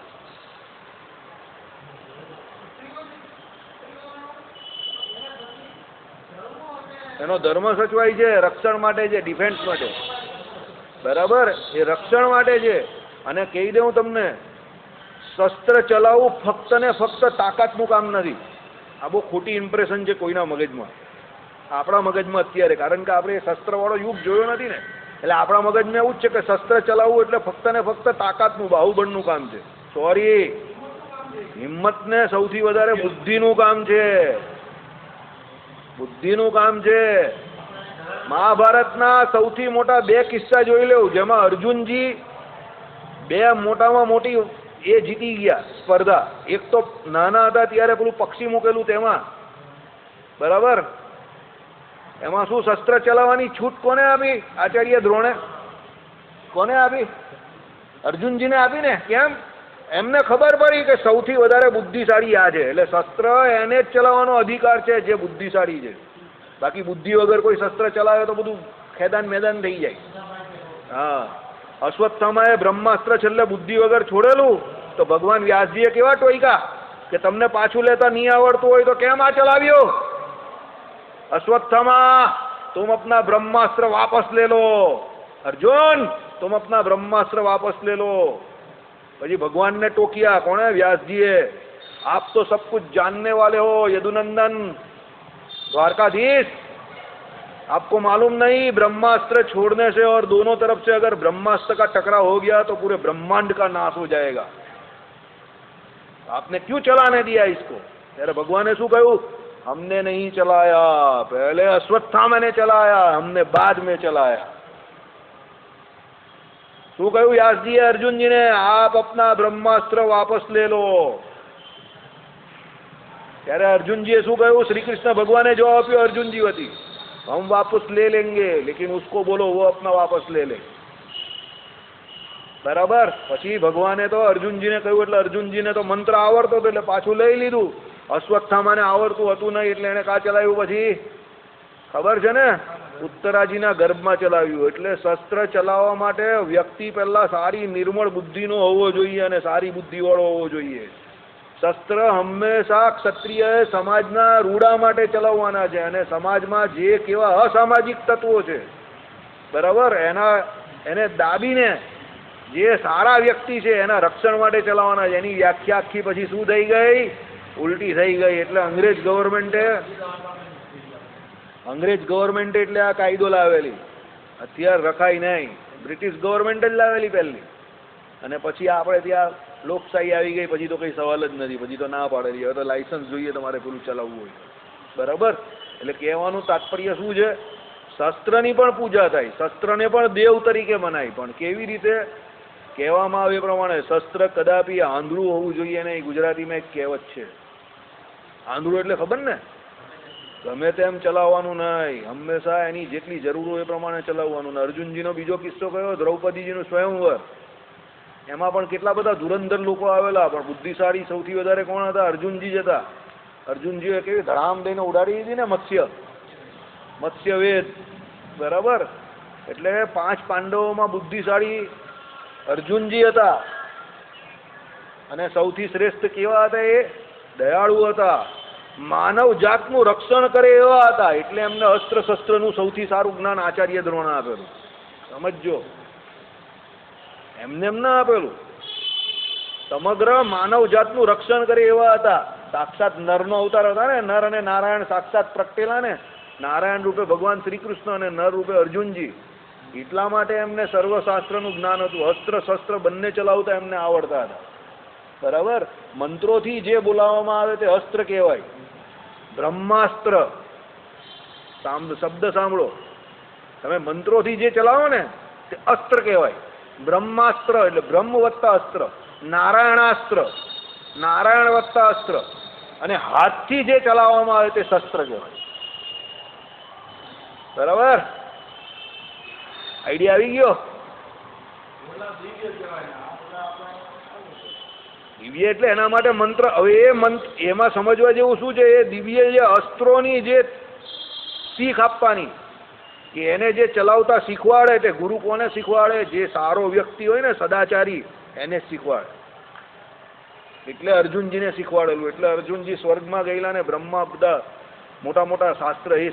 એનો ધર્મ સચવાય છે, રક્ષણ માટે છે, ડિફેન્સ માટે, બરાબર, એ રક્ષણ માટે છે. અને કહી દઉં તમને, શસ્ત્ર ચલાવવું ફક્ત ને ફક્ત તાકાતનું કામ નથી. આ બહુ ખોટી ઇમ્પ્રેશન છે કોઈના મગજમાં, આપણા મગજમાં અત્યારે, કારણ કે આપણે શસ્ત્રવાળો યુગ જોયો નથી ને, એટલે આપણા મગજમાં એવું જ છે કે શસ્ત્ર ચલાવવું એટલે ફક્ત ને ફક્ત તાકાતનું, બાહુબળનું કામ છે. સોરી, હિંમતને સૌથી વધારે બુદ્ધિનું કામ છે, બુદ્ધિનું કામ છે. મહાભારતના સૌથી મોટા 2 કિસ્સા જોઈ લેવું, જેમાં અર્જુનજી 2 મોટામાં મોટી એ જીતી ગયા સ્પર્ધા. એક તો નાના હતા ત્યારે પેલું પક્ષી મૂકેલું તેમાં, બરાબર, એમાં શું શસ્ત્ર ચલાવવાની છૂટ કોને આપી? આચાર્ય દ્રોણે. કોને આપી? અર્જુનજીને આપી ને. કેમ? એમને ખબર પડી કે સૌથી વધારે બુદ્ધિશાળી આ છે, એટલે શસ્ત્ર એને જ ચલાવવાનો અધિકાર છે જે બુદ્ધિશાળી છે. બાકી બુદ્ધિ વગર કોઈ શસ્ત્ર ચલાવે તો બધું ખેદાન મેદાન થઈ જાય. હા, અશ્વત્થામાએ બ્રહ્માસ્ત્ર છેલ્લે બુદ્ધિ વગર છોડેલું તો ભગવાન વ્યાસજીએ કેવા ટોયકા કે તમને પાછું લેતા નહીં આવડતું હોય તો કેમ આ ચલાવ્યો? अश्वत्थामा तुम अपना ब्रह्मास्त्र वापस ले लो, अर्जुन तुम अपना ब्रह्मास्त्र वापस ले लो. પછી भगवान ने टोकिया, कौन है? व्यास जी है. आप तो सब कुछ जानने वाले हो यदुनंदन द्वारकाधीश, आपको मालूम नहीं ब्रह्मास्त्र छोड़ने से और दोनों तरफ से अगर ब्रह्मास्त्र का टकराव हो गया तो पूरे ब्रह्मांड का नाश हो जाएगा. आपने क्यों चलाने दिया इसको? ત્યારે ભગવાને શું કહ્યું? हमने नहीं चलाया, पहले अश्वत्थामा ने चलाया, हमने बाद में चलाया. શું કહ્યું વ્યાસ જી अर्जुन जी ने? आप अपना ब्रह्मास्त्र वापस ले लो. ત્યારે अर्जुन जी શું કહ્યું? श्री कृष्ण भगवान ने जवाब आप्યો अर्जुन जी वती, हम वापस ले लेंगे लेकिन उसको बोलो वो अपना वापस ले ले. बराबर. પછી ભગવાને તો અર્જુનજી ને કહ્યું એટલે અર્જુનજી ને તો મંત્ર આવડતો હતો એટલે પાછું લઈ લીધું. અશ્વત્થામાને આવડતું હતું નહીં એટલે એને કા ચલાવ્યું? પછી ખબર છે ને, ઉત્તરાજીના ગર્ભમાં ચલાવ્યું. એટલે શસ્ત્ર ચલાવવા માટે વ્યક્તિ પહેલા સારી નિર્મળ બુદ્ધિનો હોવો જોઈએ અને સારી બુદ્ધિવાળો હોવો જોઈએ. શસ્ત્ર હંમેશા ક્ષત્રિયએ સમાજના રૂડા માટે ચલાવવાના છે અને સમાજમાં જે કેવા અસામાજિક તત્વો છે, બરાબર, એને દાબીને જે સારા વ્યક્તિ છે એના રક્ષણ માટે ચલાવવાના છે. એની વ્યાખ્યા આખી પછી શું થઈ ગઈ? ઉલટી થઈ ગઈ. એટલે અંગ્રેજ ગવર્મેન્ટે એટલે આ કાયદો લાવેલી. હથિયાર રખાય નહીં, બ્રિટિશ ગવર્મેન્ટ જ લાવેલી પહેલી. અને પછી આપણે ત્યાં લોકશાહી આવી ગઈ, પછી તો કઈ સવાલ જ નથી, પછી તો ના પાડેલી. હવે તો લાયસન્સ જોઈએ તમારે પેલું ચલાવવું હોય, બરાબર. એટલે કહેવાનું તાત્પર્ય શું છે? શસ્ત્રની પણ પૂજા થાય, શસ્ત્રને પણ દેવ તરીકે મનાય, પણ કેવી રીતે? કહેવામાં આવે એ પ્રમાણે શસ્ત્ર કદાપી આંધળું હોવું જોઈએ નહીં. ગુજરાતીમાં એક કહેવત છે, આંધળું એટલે ખબર ને, ગમે તેમ ચલાવવાનું નહીં, હંમેશા એની જેટલી જરૂર હોય એ પ્રમાણે ચલાવવાનું. અર્જુનજીનો બીજો કિસ્સો કયો? દ્રૌપદીજીનું સ્વયંવર. એમાં પણ કેટલા બધા ધુરંધર લોકો આવેલા, પણ બુદ્ધિશાળી સૌથી વધારે કોણ હતા? અર્જુનજી જ હતા. અર્જુનજીએ કેવી ધડામ દઈને ઉડાડી દીધી ને મત્સ્યવેદ, બરાબર. એટલે 5 પાંડવોમાં બુદ્ધિશાળી અર્જુનજી હતા. અને સૌથી શ્રેષ્ઠ કેવા હતા? એ દયાળુ હતા, માનવ જાતનું રક્ષણ કરે એવા હતા. એટલે એમને અસ્ત્ર શસ્ત્રનું સૌથી સારું જ્ઞાન આચાર્ય દ્રોણે આપેલું. સમજો, એમને એમ ના આપેલું. સમગ્ર માનવ જાતનું રક્ષણ કરે એવા હતા. સાક્ષાત નરનો અવતાર હતા ને, નર અને નારાયણ સાક્ષાત પ્રગટેલા ને, નારાયણ રૂપે ભગવાન શ્રી કૃષ્ણ અને નર રૂપે અર્જુનજી. એટલા માટે એમને સર્વશાસ્ત્રનું જ્ઞાન હતું. અસ્ત્ર શસ્ત્ર બંને ચલાવતા એમને આવડતા હતા, બરાબર. મંત્રોથી જે બોલાવવામાં આવે તે અસ્ત્ર કહેવાય. બ્રહ્માસ્ત્ર શબ્દ સાંભળો તમે, મંત્રોથી જે ચલાવો ને તે અસ્ત્ર કહેવાય. બ્રહ્માસ્ત્ર એટલે બ્રહ્મ વત્તા અસ્ત્ર, નારાયણાસ્ત્ર નારાયણ વત્તા અસ્ત્ર, અને હાથથી જે ચલાવવામાં આવે તે શસ્ત્ર કહેવાય, બરાબર. આઈડિયા આવી ગયો? દિવ્ય એટલે એના માટે મંત્ર. હવે એ મંત્ર એમાં સમજવા જેવું શું છે? એ દિવ્ય જે અસ્ત્રોની જે શીખ આપવાની, કે એને જે ચલાવતા શીખવાડે તે ગુરુ કોને શીખવાડે? જે સારો વ્યક્તિ હોય ને, સદાચારી, એને શીખવાડે. એટલે અર્જુનજીને શીખવાડેલું. એટલે અર્જુનજી સ્વર્ગમાં ગયેલા ને બ્રહ્મા બધા મોટા મોટા શાસ્ત્ર એ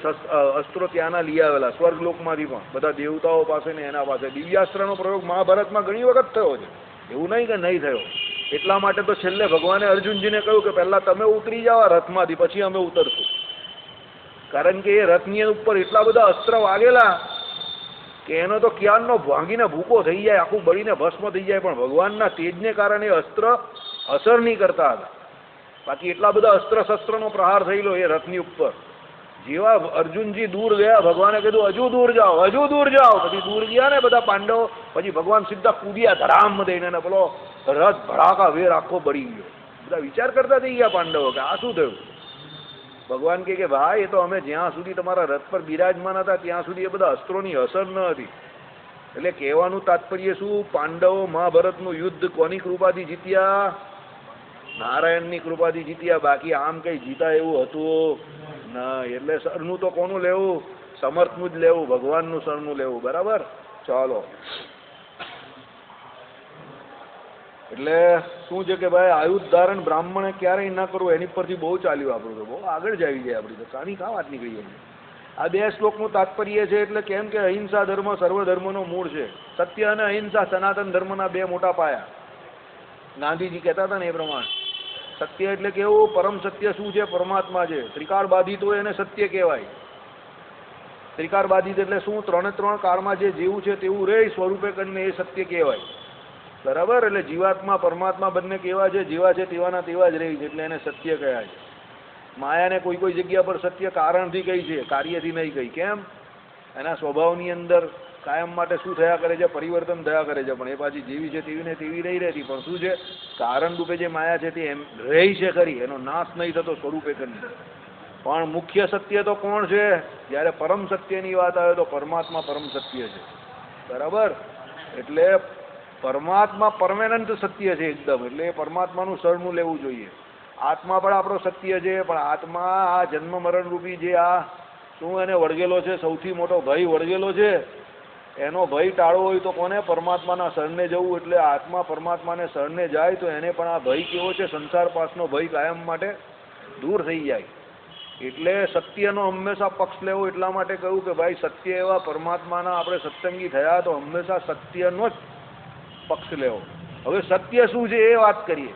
અસ્ત્રો ત્યાંના લઈ આવેલા સ્વર્ગલોકમાંથી પણ બધા દેવતાઓ પાસે ને એના પાસે. દિવ્યાસ્ત્રનો પ્રયોગ મહાભારતમાં ઘણી વખત થયો છે, એવું નહીં કે નહીં થયો. એટલા માટે તો છેલ્લે ભગવાને અર્જુનજીને કહ્યું કે પહેલા તમે ઉતરી જાઓ રથમાંથી, પછી અમે ઉતરશું. કારણ કે એ રથની ઉપર એટલા બધા અસ્ત્ર વાગેલા કે એનો તો ક્યારનો ભાંગીને ભૂકો થઈ જાય, આખું બળીને ભસ્મ થઈ જાય, પણ ભગવાનના તેજને કારણે અસ્ત્ર અસર નહીં કરતા હતા. બાકી એટલા બધા અસ્ત્ર શસ્ત્રનો પ્રહાર થયેલો એ રથની ઉપર. જેવા અર્જુનજી દૂર ગયા, ભગવાને કીધું હજુ દૂર જાઓ, હજુ દૂર જાઓ. પછી દૂર ગયા ને બધા પાંડવો, પછી ભગવાન સીધા કૂદ્યા ધરામ દઈને, પેલો રથ ભડાકા વેર આખો બળી ગયો. બધા વિચાર કરતા થઈ ગયા પાંડવો કે આ શું થયું. ભગવાન કે ભાઈ એ તો અમે જ્યાં સુધી તમારા રથ પર બિરાજમાન હતા ત્યાં સુધી એ બધા અસ્ત્રોની અસર ન હતી. એટલે કહેવાનું તાત્પર્ય શું, પાંડવો મહાભારતનું યુદ્ધ કોની કૃપાથી જીત્યા? નારાયણની કૃપાથી જીત્યા. બાકી આમ કઈ જીતા એવું હતું ના. એટલે સરનું તો કોનું લેવું? સમર્થનું જ લેવું, ભગવાનનું સરનું લેવું. બરાબર, ચાલો. એટલે શું છે કે ભાઈ આયુધ ધારણ બ્રાહ્મણે ક્યારેય ના કરવું, એની પરથી બહુ ચાલ્યું આપણું તો, બહુ આગળ જ આવી જાય આપણી તો. કાની કા વાત નીકળી જાય. આ બે શ્લોકનું તાત્પર્ય છે એટલે કેમ કે અહિંસા ધર્મ સર્વ ધર્મનો મૂળ છે. સત્ય અને અહિંસા સનાતન ધર્મના બે મોટા પાયા. ગાંધીજી કહેતા હતા ને એ પ્રમાણે. સત્ય એટલે કેવું? પરમ સત્ય શું છે? પરમાત્મા છે. ત્રિકાળ બાધિત હોય એને સત્ય કહેવાય. ત્રિકાળ બાધિત એટલે શું? ત્રણે ત્રણ કાળમાં જે જેવું છે તેવું રહે સ્વરૂપે કરીને એ સત્ય કહેવાય. બરાબર. એટલે જીવાત્મા પરમાત્મા બંને કેવા છે? જેવા છે તેવાના તેવા જ રહી છે, એટલે એને સત્ય કહ્યા છે. માયાને કોઈ કોઈ જગ્યા પર સત્ય કારણથી કહી છે, કાર્યથી નહીં કહી. કેમ? એના સ્વભાવની અંદર કાયમ માટે શું થયા કરે છે? પરિવર્તન થયા કરે છે. પણ એ પાછી જેવી છે તેવી ને તેવી નહીં રહેતી. પણ શું છે? કારણ રૂપે જે માયા છે તે એમ રહી છે ખરી, એનો નાશ નહીં થતો સ્વરૂપે કરી. પણ મુખ્ય સત્ય તો કોણ છે? જ્યારે પરમ સત્યની વાત આવે તો પરમાત્મા પરમ સત્ય છે. બરાબર. એટલે પરમાત્મા પરમેનન્ટ સત્ય છે એકદમ. એટલે પરમાત્માનું શરણું લેવું જોઈએ. આત્મા પણ આપણો સત્ય છે, પણ આત્મા આ જન્મ મરણ રૂપી જે આ શું એને વળગેલો છે, સૌથી મોટો ભય વળગેલો છે, એનો ભય ટાળવો હોય તો કોને? પરમાત્માના શરણે જવું. એટલે આત્મા પરમાત્માને શરણે જાય તો એને પણ આ ભય કેવો છે? સંસાર પાસનો ભય કાયમ માટે દૂર થઈ જાય. એટલે સત્યનો હંમેશા પક્ષ લેવો. એટલા માટે કહ્યું કે ભાઈ સત્ય એવા પરમાત્માના આપણે સત્સંગી થયા તો હંમેશા સત્યનો જ પક્ષ લેવો. હવે સત્ય શું છે એ વાત કરીએ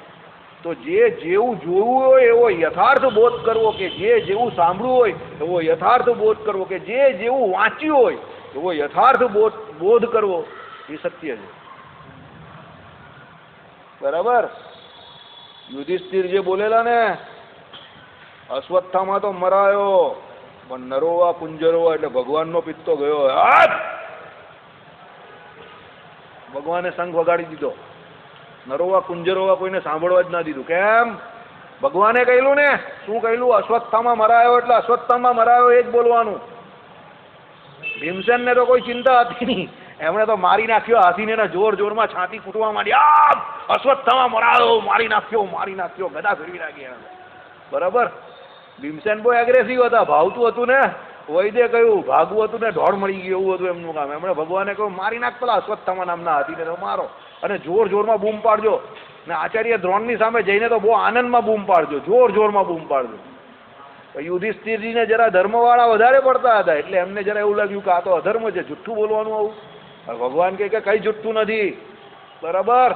તો જે જેવું જોવું હોય એવો યથાર્થ બોધ કરવો, કે જે જેવું સાંભળવું હોય એવો યથાર્થ બોધ કરવો, કે જે જેવું વાંચ્યું હોય એવો યથાર્થ બોધ કરવો, એ સત્ય છે. બરાબર. યુધિષ્ઠિર જે બોલેલા ને, અશ્વત્થામાં તો મરાયો પણ નરોવા કુંજરોવા, એટલે ભગવાનનો પિત્તો ગયો. ભગવાને શંખ વગાડી દીધો. નરોવા કુંજરોવા કોઈને સાંભળવા જ ના દીધું. કેમ? ભગવાને કહેલું ને. શું કહેલું? અશ્વત્થામાં મરાયો એટલે અશ્વત્થામાં મરાયો એ જ બોલવાનું. ભીમસેનને તો કોઈ ચિંતા હતી નહીં, એમણે તો મારી નાખ્યો હાથીને, જોર જોરમાં છાતી કૂટવા માંડી. અશ્વત્થામાં મરાયો, મારી નાખ્યો, મારી નાખ્યો, ગદા ફેરવી નાખી એને. બરાબર. ભીમસેન બહુ એગ્રેસિવ હતા, ભાવતું હતું ને. વૈદ્ય કહ્યું ભાગવું હતું ને, ઢોળ મળી ગયું, એવું હતું એમનું કામ. એમણે ભગવાને કહ્યું મારી નાખ પેલા અશ્વત્થામા નામના હાથીને, તો મારો, અને જોર જોરમાં બૂમ પાડજો. ને આચાર્ય દ્રોણની સામે જઈને તો બહુ આનંદમાં બૂમ પાડજો, જોર જોરમાં બૂમ પાડજો. યુધિષ્ઠિરજીને જરા ધર્મવાળા વધારે પડતા હતા, એટલે એમને જરા એવું લાગ્યું કે આ તો અધર્મ છે, જુઠ્ઠું બોલવાનું આવું. ભગવાન કહે કે કઈ જુઠ્ઠું નથી. બરાબર.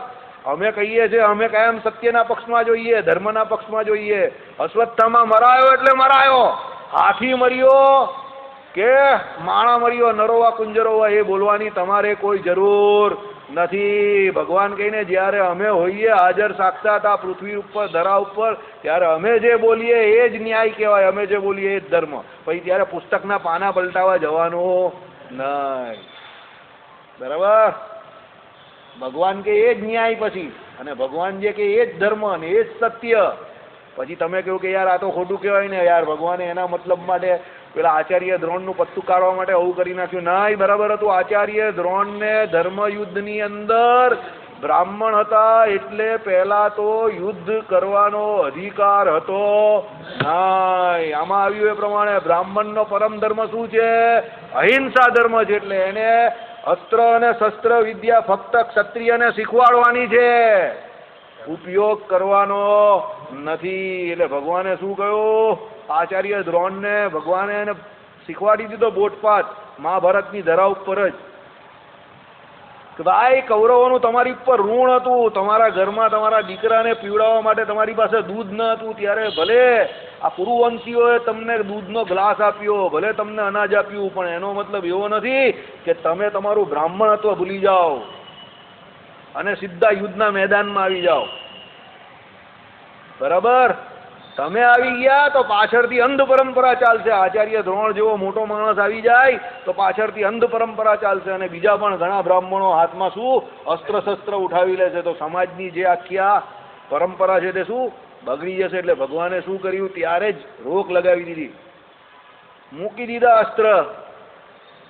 અમે કહીએ છીએ અમે કાયમ સત્યના પક્ષમાં જોઈએ, ધર્મના પક્ષમાં જોઈએ. અશ્વત્થામાં મરાયો એટલે મરાયો. હાથી મર્યો કે માણા મર્યો, નરોવા કુંજરોવા એ બોલવાની તમારે કોઈ જરૂર નથી. ભગવાન કહીને જ્યારે અમે હોઈએ હાજર સાક્ષાત આ પૃથ્વી ઉપર, ધરા ઉપર, ત્યારે અમે જે બોલીએ એ જ ન્યાય કહેવાય, અમે જે બોલીએ એ જ ધર્મ. પછી ત્યારે પુસ્તકના પાના પલટાવા જવાનું નહીં. બરાબર. ભગવાન કે એ જ ન્યાય પછી, અને ભગવાન જે કે એ જ ધર્મ અને એ જ સત્ય. પછી તમે કહો કે યાર આ તો ખોટું કહેવાય ને યાર, ભગવાને એના મતલબ માટે પેલા આચાર્ય દ્રોણનું પત્તું કાઢવા માટે આવું કરી નાખ્યું. નહીં, બરાબર હતું. આચાર્ય દ્રોણને ધર્મયુદ્ધની અંદર બ્રાહ્મણ હતા એટલે પહેલા તો યુદ્ધ કરવાનો અધિકાર હતો નહીં. આમાં આવ્યું એ પ્રમાણે બ્રાહ્મણનો પરમ ધર્મ શું છે? અહિંસા ધર્મ છે. એટલે એને અસ્ત્ર અને શસ્ત્ર વિદ્યા ફક્ત ક્ષત્રિયને શીખવાડવાની છે, ઉપયોગ કરવાનો નથી. એટલે ભગવાને શું કહ્યું? આચાર્ય દ્રોણને ભગવાને એને શીખવાડી દીધો બોટપાત મહાભારતની ધરા ઉપર જ કે ભાઈ કૌરવોનું તમારી ઉપર ઋણ હતું, તમારા ઘરમાં તમારા દીકરાને પીવડાવવા માટે તમારી પાસે દૂધ ન હતું, ત્યારે ભલે આ પુરુવંશીઓએ તમને દૂધનો ગ્લાસ આપ્યો, ભલે તમને અનાજ આપ્યું, પણ એનો મતલબ એવો નથી કે તમે તમારું બ્રાહ્મણત્વ ભૂલી જાઓ અને સીધા યુદ્ધના મેદાનમાં આવી જાઓ. બરાબર? તમે આવી ગયા તો પાછળથી અંધ પરંપરા ચાલશે. આચાર્ય દ્રોણ જેવો મોટો માણસ આવી જાય તો પાછળથી અંધ પરંપરા ચાલશે, અને બીજા પણ ઘણા બ્રાહ્મણો હાથમાં શું અસ્ત્ર શસ્ત્ર ઉઠાવી લેશે, તો સમાજની જે આખી આ પરંપરા છે તે શું બગડી જશે. એટલે ભગવાને શું કર્યું, ત્યારે જ રોક લગાવી દીધી, મૂકી દીધા અસ્ત્ર.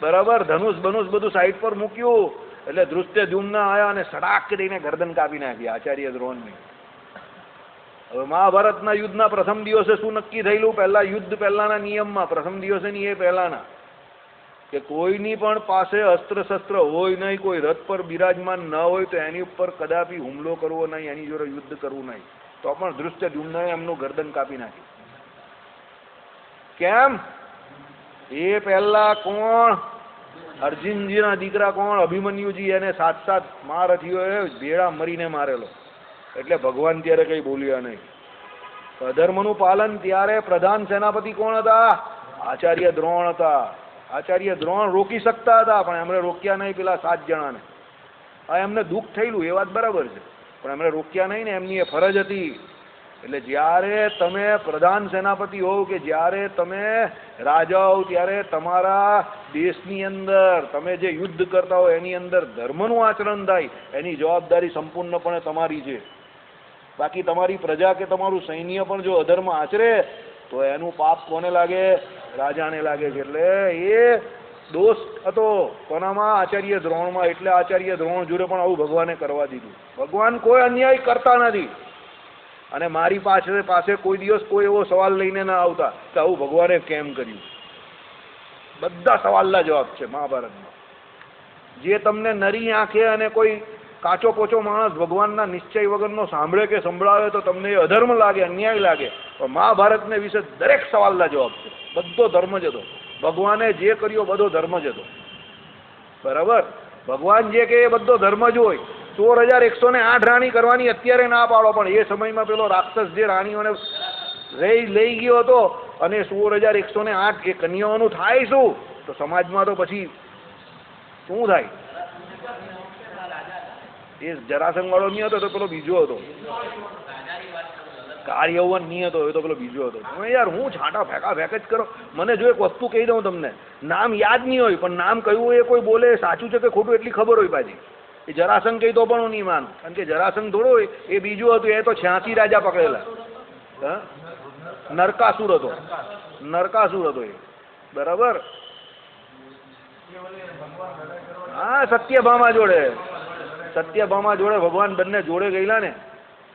બરાબર? ધનુષ બનુષ બધું સાઈડ પર મૂક્યું. એટલે ધૃષ્ટદ્યુમ્ન આયા અને સડાક દઈને ગરદન કાપી નાખી આચાર્ય દ્રોણની. હવે મહાભારતના યુદ્ધના પ્રથમ દિવસે શું નક્કી થયેલું, પહેલા યુદ્ધ પહેલાના નિયમમાં પ્રથમ દિવસે નહીં, એ પહેલાના, કે કોઈની પણ પાસે અસ્ત્ર શસ્ત્ર હોય નહીં, કોઈ રથ પર બિરાજમાન ન હોય તો એની ઉપર કદાપી હુમલો કરવો નહીં, એની જોડે યુદ્ધ કરવું નહીં. તો પણ ધૃષ્ટદ્યુમ્નએ એમનું ગરદન કાપી નાખ્યું. કેમ? એ પહેલા કોણ, અર્જુનજીના દીકરા કોણ, અભિમન્યુજી, એને 7 મહારથીઓએ ભેળા મરીને મારેલો. એટલે ભગવાન ત્યારે કઈ બોલ્યા નહીં. અધર્મનું પાલન ત્યારે પ્રધાન સેનાપતિ કોણ હતા? આચાર્ય દ્રોણ હતા. આચાર્ય દ્રોણ રોકી શકતા હતા, પણ એમણે રોક્યા નહીં પેલા 7 જણાને. હા, એમને દુઃખ થયેલું એ વાત બરાબર છે, પણ એમણે રોક્યા નહીં ને, એમની એ ફરજ હતી. એટલે જ્યારે તમે પ્રધાન સેનાપતિ હોવ, કે જ્યારે તમે રાજા હોવ, ત્યારે તમારા દેશની અંદર તમે જે યુદ્ધ કરતા હો એની અંદર ધર્મનું આચરણ થાય, એની જવાબદારી સંપૂર્ણપણે તમારી છે. બાકી તમારી પ્રજા કે તમારું સૈન્ય પણ જો અધર્મ આચરે તો એનું પાપ કોને લાગે? રાજાને લાગે છે. એટલે એ દોષ હતો કોનામાં? આચાર્ય દ્રોણમાં. એટલે આચાર્ય દ્રોણ જોડે પણ આવું ભગવાને કરવા દીધું. ભગવાન કોઈ અન્યાય કરતા નથી, અને મારી પાસે કોઈ દિવસ કોઈ એવો સવાલ લઈને ના આવતા કે આવું ભગવાને કેમ કર્યું. બધા સવાલના જવાબ છે મહાભારતમાં. જે તમને નરી આંખે અને કોઈ કાચો પોચો માણસ ભગવાનના નિશ્ચય વગરનો સાંભળે કે સંભળાવે તો તમને એ અધર્મ લાગે, અન્યાય લાગે, પણ મહાભારતને વિશે દરેક સવાલના જવાબ છે. બધો ધર્મ જ હતો. ભગવાને જે કર્યો બધો ધર્મ જ હતો. બરાબર? ભગવાન જે કે એ બધો ધર્મ જ હોય. 16,108 રાણી કરવાની અત્યારે ના પાડો, પણ એ સમયમાં પેલો રાક્ષસ જે રાણીઓને લઈ ગયો હતો, અને 16,108 એ કન્યાઓનું થાય શું? તો સમાજમાં તો પછી શું થાય? એ જરાસંઘ વાળો નહીં હતો, તો પેલો બીજો હતો. કાર્યવન નહીં હતો, એ તો પેલો બીજો હતો. તમે યાર હું છાંટા ફેંકા ફેંક જ કરો. મને જો એક વસ્તુ કહી દઉં તમને, નામ યાદ નહીં હોય, પણ નામ કયું એ કોઈ બોલે સાચું છે કે ખોટું એટલી ખબર હોય પાછી. એ જરાસંઘ કહી તો પણ હું નહીં માનું, કારણ કે જરાસંઘ થોડો હોય, એ બીજું હતું. એ તો 86 રાજા પકડેલા. નરકાસુર હતો. નરકાસુર હતો એ. બરાબર? હા, સત્યભામા જોડે ભગવાન બંને જોડે ગયેલા ને,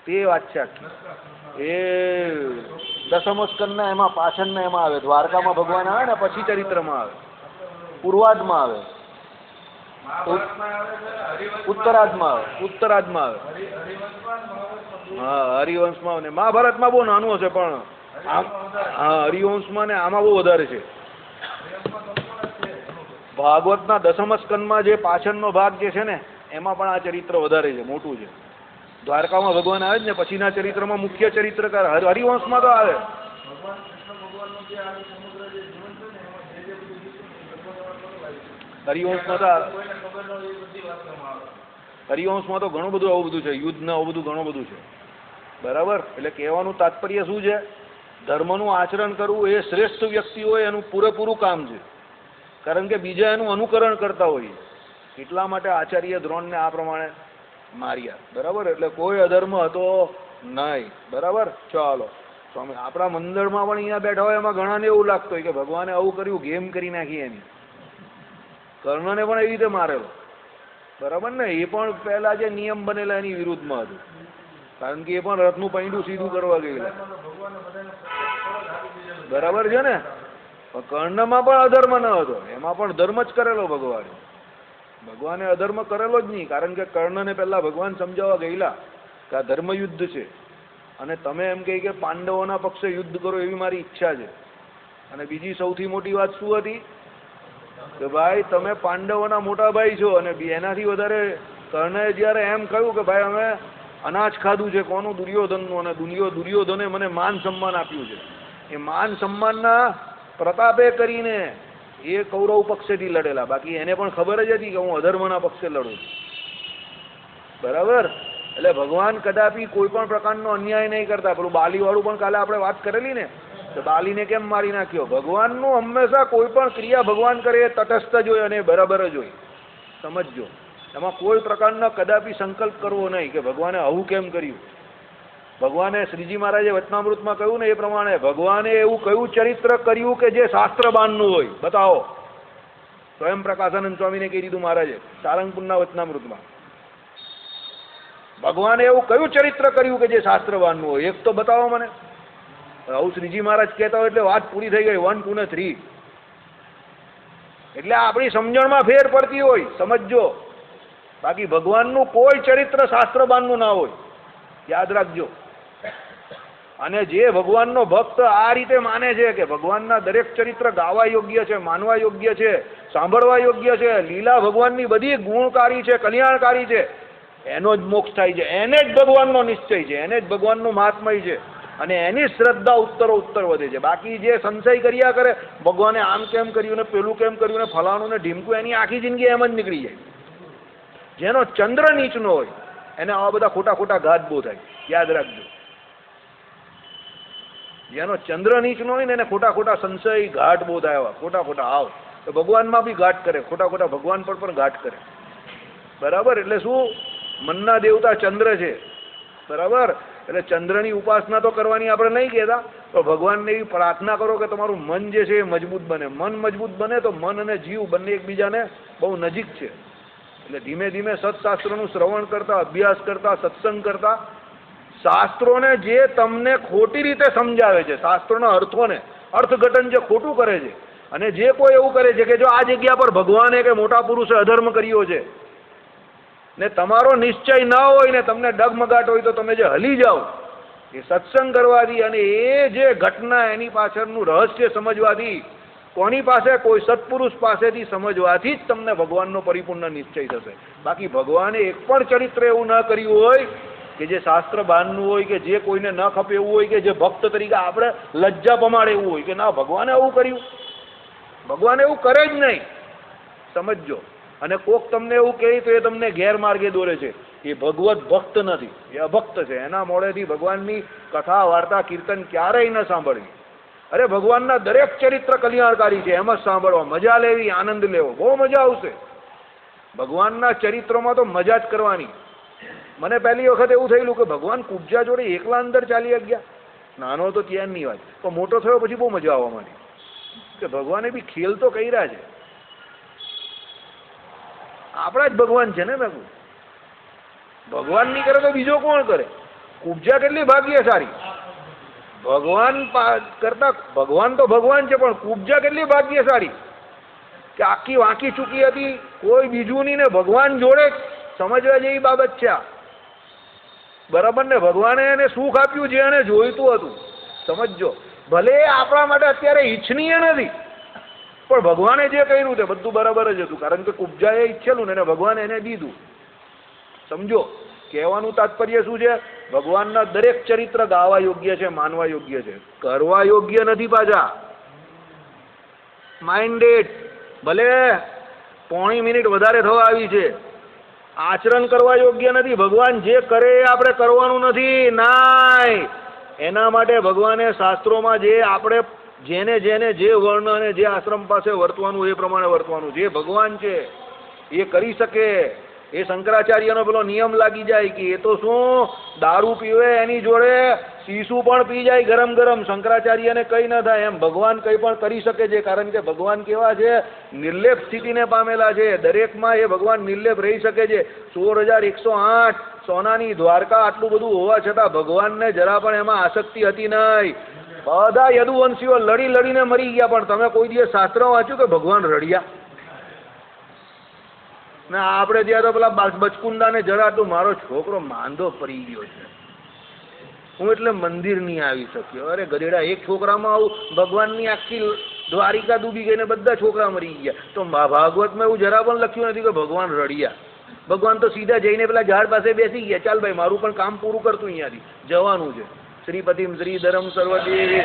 તે વાત છે આખી. એ દશમસ્કંદના એમાં પાછળના એમાં આવે, દ્વારકામાં ભગવાન આવે ને પછી ચરિત્રમાં આવે, પૂર્વાદમાં આવે, ઉત્તરાદમાં આવે. હા, હરિવંશમાં આવે ને મહાભારતમાં બહુ નાનું હશે, પણ હા, હરિવંશમાં ને આમાં બહુ વધારે છે. ભાગવતના દશમસ્કંદમાં જે પાછળનો ભાગ જે છે ને, એમાં પણ આ ચરિત્ર વધારે છે, મોટું છે. દ્વારકામાં ભગવાન આવે જ ને, પછીના ચરિત્રમાં મુખ્ય ચરિત્રકાર હરિવંશમાં તો આવે. હરિવંશમાં તો ઘણું બધું આવું બધું છે, યુદ્ધ આવું બધું ઘણું બધું છે. બરાબર? એટલે કહેવાનું તાત્પર્ય શું છે? ધર્મનું આચરણ કરવું એ શ્રેષ્ઠ વ્યક્તિ હોય એનું પૂરેપૂરું કામ છે, કારણ કે બીજા એનું અનુકરણ કરતા હોય. એટલા માટે આચાર્ય દ્રોણને આ પ્રમાણે માર્યા. બરાબર? એટલે કોઈ અધર્મ હતો નહીં. બરાબર? ચાલો સ્વામી, આપણા મંદિરમાં પણ અહીંયા બેઠા હોય એમાં ઘણાને એવું લાગતું હોય કે ભગવાને આવું કર્યું, ગેમ કરી નાખી એની. કર્ણને પણ એવી રીતે મારેલો. બરાબર ને? એ પણ પહેલા જે નિયમ બનેલા એની વિરુદ્ધમાં હતું, કારણ કે એ પણ રથનું પૈંડું સીધું કરવા ગયેલા. બરાબર છે ને? કર્ણમાં પણ અધર્મ ન હતો, એમાં પણ ધર્મ જ કરેલો ભગવાને. ભગવાને અધર્મ કરેલો જ નહીં, કારણ કે કર્ણને પહેલા ભગવાન સમજાવવા ગયેલા કે આ ધર્મયુદ્ધ છે. અને તમે એમ કહી કે પાંડવોના પક્ષે યુદ્ધ કરો એવી મારી ઈચ્છા છે. અને બીજી સૌથી મોટી વાત શું હતી કે ભાઈ તમે પાંડવોના મોટા ભાઈ છો, અને એનાથી વધારે કર્ણએ જ્યારે એમ કહ્યું કે ભાઈ અમે અનાજ ખાધું છે કોનું? દુર્યોધનનું, અને દુર્યોધને મને માન સન્માન આપ્યું છે. એ માન સન્માનના પ્રતાપે કરીને એ કૌરવ પક્ષેથી લડેલા, બાકી એને પણ ખબર જ હતી કે હું અધર્મના પક્ષે લડું છું. બરાબર? એટલે ભગવાન કદાપી કોઈ પણ પ્રકારનો અન્યાય નહીં કરતા. પેલું બાલીવાળું પણ કાલે આપણે વાત કરેલી ને, તો બાલીને કેમ મારી નાખ્યો? ભગવાનનું હંમેશા કોઈ પણ ક્રિયા ભગવાન કરે એ તટસ્થ જ હોય અને બરાબર જ હોય. સમજજો, એમાં કોઈ પ્રકારનો કદાપી સંકલ્પ કરવો નહીં કે ભગવાને આવું કેમ કર્યું. ભગવાને શ્રીજી મહારાજે વચનામૃતમાં કહ્યું ને એ પ્રમાણે ભગવાને એવું કયું ચરિત્ર કર્યું કે જે શાસ્ત્રબાનનું હોય? બતાવો. સ્વયં પ્રકાશાનંદ સ્વામીને કહી દીધું મહારાજે સારંગપુરના વચનામૃતમાં. ભગવાને એવું કયું ચરિત્ર કર્યું કે જે શાસ્ત્રબાનનું હોય? એક તો બતાવો મને. આવું શ્રીજી મહારાજ કહેતા હોય એટલે વાત પૂરી થઈ ગઈ. 1, 2 ને 3. એટલે આપણી સમજણમાં ફેર પડતી હોય, સમજજો. બાકી ભગવાનનું કોઈ ચરિત્ર શાસ્ત્રબાનનું ના હોય, યાદ રાખજો. અને જે ભગવાનનો ભક્ત આ રીતે માને છે કે ભગવાનના દરેક ચરિત્ર ગાવા યોગ્ય છે, માનવા યોગ્ય છે, સાંભળવા યોગ્ય છે, લીલા ભગવાનની બધી ગુણકારી છે, કલ્યાણકારી છે, એનો જ મોક્ષ થાય છે. એને જ ભગવાનનો નિશ્ચય છે, એને જ ભગવાનનું મહાત્મય છે, અને એની શ્રદ્ધા ઉત્તર વધે છે. બાકી જે સંશય કર્યા કરે ભગવાને આમ કેમ કર્યું ને પેલું કેમ કર્યું ને ફલાણું ને ઢીમકું, એની આખી જિંદગી એમ જ નીકળી જાય. જેનો ચંદ્ર નીચનો હોય એને આવા બધા ખોટા ખોટા ઘાત બહુ થાય, યાદ રાખજો. જેનો ચંદ્ર નીચનો હોય ને એને ખોટા ખોટા સંશય ઘાટ બહુ થાય, આવા ખોટા ખોટા આવ તો ભગવાનમાં બી ઘાટ કરે, ખોટા ખોટા ભગવાન પર પણ ઘાટ કરે. બરાબર? એટલે શું? મનના દેવતા ચંદ્ર છે. બરાબર? એટલે ચંદ્રની ઉપાસના તો કરવાની આપણે નહીં કહેતા, તો ભગવાનને એવી પ્રાર્થના કરો કે તમારું મન જે છે એ મજબૂત બને. મન મજબૂત બને તો મન અને જીવ બંને એકબીજાને બહુ નજીક છે. એટલે ધીમે ધીમે સત્શાસ્ત્રોનું શ્રવણ કરતા, અભ્યાસ કરતા, સત્સંગ કરતા, શાસ્ત્રોને જે તમને ખોટી રીતે સમજાવે છે, શાસ્ત્રોના અર્થોને અર્થઘટન જે ખોટું કરે છે, અને જે કોઈ એવું કરે છે કે જો આ જગ્યા પર ભગવાને કે મોટા પુરુષે અધર્મ કર્યો છે ને તમારો નિશ્ચય ના હોય ને તમને ડગમગાટ હોય તો તમે જે હલી જાઓ એ સત્સંગ કરવાથી અને એ જે ઘટના એની પાછળનું રહસ્ય સમજવાથી, કોની પાસે? કોઈ સત્પુરુષ પાસેથી સમજવાથી જ તમને ભગવાનનો પરિપૂર્ણ નિશ્ચય થશે. બાકી ભગવાને એક પણ ચરિત્ર એવું ન કર્યું હોય કે જે શાસ્ત્ર બાનનું હોય, કે જે કોઈને ન ખપે એવું હોય, કે જે ભક્ત તરીકે આપણે લજ્જા પમાડે એવું હોય કે ના ભગવાને આવું કર્યું. ભગવાન એવું કરે જ નહીં, સમજજો. અને કોક તમને એવું કહે તો એ તમને ગેરમાર્ગે દોરે છે. એ ભગવત ભક્ત નથી, એ અભક્ત છે. એના મોડેથી ભગવાનની કથા, વાર્તા, કીર્તન ક્યારેય ન સાંભળવી. અરે ભગવાનના દરેક ચરિત્ર કલ્યાણકારી છે, એમ જ સાંભળવા, મજા લેવી, આનંદ લેવો, બહુ મજા આવશે. ભગવાનના ચરિત્રોમાં તો મજા જ કરવાની. મને પહેલી વખત એવું થયેલું કે ભગવાન કુબજા જોડે એકલા અંદર ચાલી ગયા. નાનો તો ત્યાંની વાત, તો મોટો થયો પછી બહુ મજા આવવા માંડી કે ભગવાને બી ખેલ તો કર્યા છે. આપણા જ ભગવાન છે ને બાબુ. ભગવાન નહીં કરે તો બીજો કોણ કરે? કુબજા કેટલી ભાગ્યશાળી. ભગવાન કરતા ભગવાન તો ભગવાન છે, પણ કુબજા કેટલી ભાગ્યશાળી કે આખી વાંકી ચૂકી હતી, કોઈ બીજું નહીં ને ભગવાન જોડે સમજવા જેવી બાબત છે આ. બરાબર ને? ભગવાને એને સુખ આપ્યું જે એને જોઈતું હતું, સમજજો. ભલે આપણા માટે અત્યારે ઈચ્છનીય નથી, પણ ભગવાને જે કર્યું તે બધું બરાબર જ હતું, કારણ કે કુબજાએ ઈચ્છેલું ને એને ભગવાને એને દીધું. સમજો, કહેવાનું તાત્પર્ય શું છે? ભગવાનના દરેક ચરિત્ર ગાવા યોગ્ય છે, માનવા યોગ્ય છે, કરવા યોગ્ય નથી. પાછા માઇન્ડેડ. ભલે 3 મિનિટ વધારે થવા આવી છે, આચરણ કરવા યોગ્ય નથી. ભગવાન જે કરે એ આપણે કરવાનું નથી. નાય. એના માટે ભગવાને શાસ્ત્રોમાં જે આપણે જેને જેને જે વર્ણ અને જે આશ્રમ પાસે વર્તવાનું એ પ્રમાણે વર્તવાનું. જે ભગવાન છે એ કરી શકે. એ શંકરાચાર્યનો પેલો નિયમ લાગી જાય કે એ તો શું દારૂ પીવે એની જોડે શીશું પણ પી જાય ગરમ ગરમ, શંકરાચાર્યને કંઈ ન થાય. એમ ભગવાન કંઈ પણ કરી શકે છે, કારણ કે ભગવાન કેવા છે? નિર્લેપ સ્થિતિને પામેલા છે. દરેકમાં એ ભગવાન નિર્લેપ રહી શકે છે. 16,108 સોનાની દ્વારકા, આટલું બધું હોવા છતાં ભગવાનને જરા પણ એમાં આસક્તિ હતી નહીં. બધા યદુવંશીઓ લડી લડીને મરી ગયા, પણ તમે કોઈ દિવસ શાસ્ત્ર વાંચ્યું કે ભગવાન રડ્યા? ને આપણે ત્યાં તો પેલા બચકુંડાને જરા તો મારો છોકરો માંદો પડી ગયો છે, હું એટલે મંદિર નહીં આવી શક્યો. અરે ગધેડા, એક છોકરામાં આવું ભગવાનની આખી દ્વારિકા ડૂબી ગઈ ને બધા છોકરા મરી ગયા. તો ભાગવતમાં એવું જરા પણ લખ્યું નથી કે ભગવાન રડ્યા. ભગવાન તો સીધા જઈને પેલા ઝાડ પાસે બેસી ગયા, ચાલ ભાઈ મારું પણ કામ પૂરું કરતું, અહીંયાથી જવાનું છે. શ્રીપતિમ શ્રીધરમ સર્વદેવે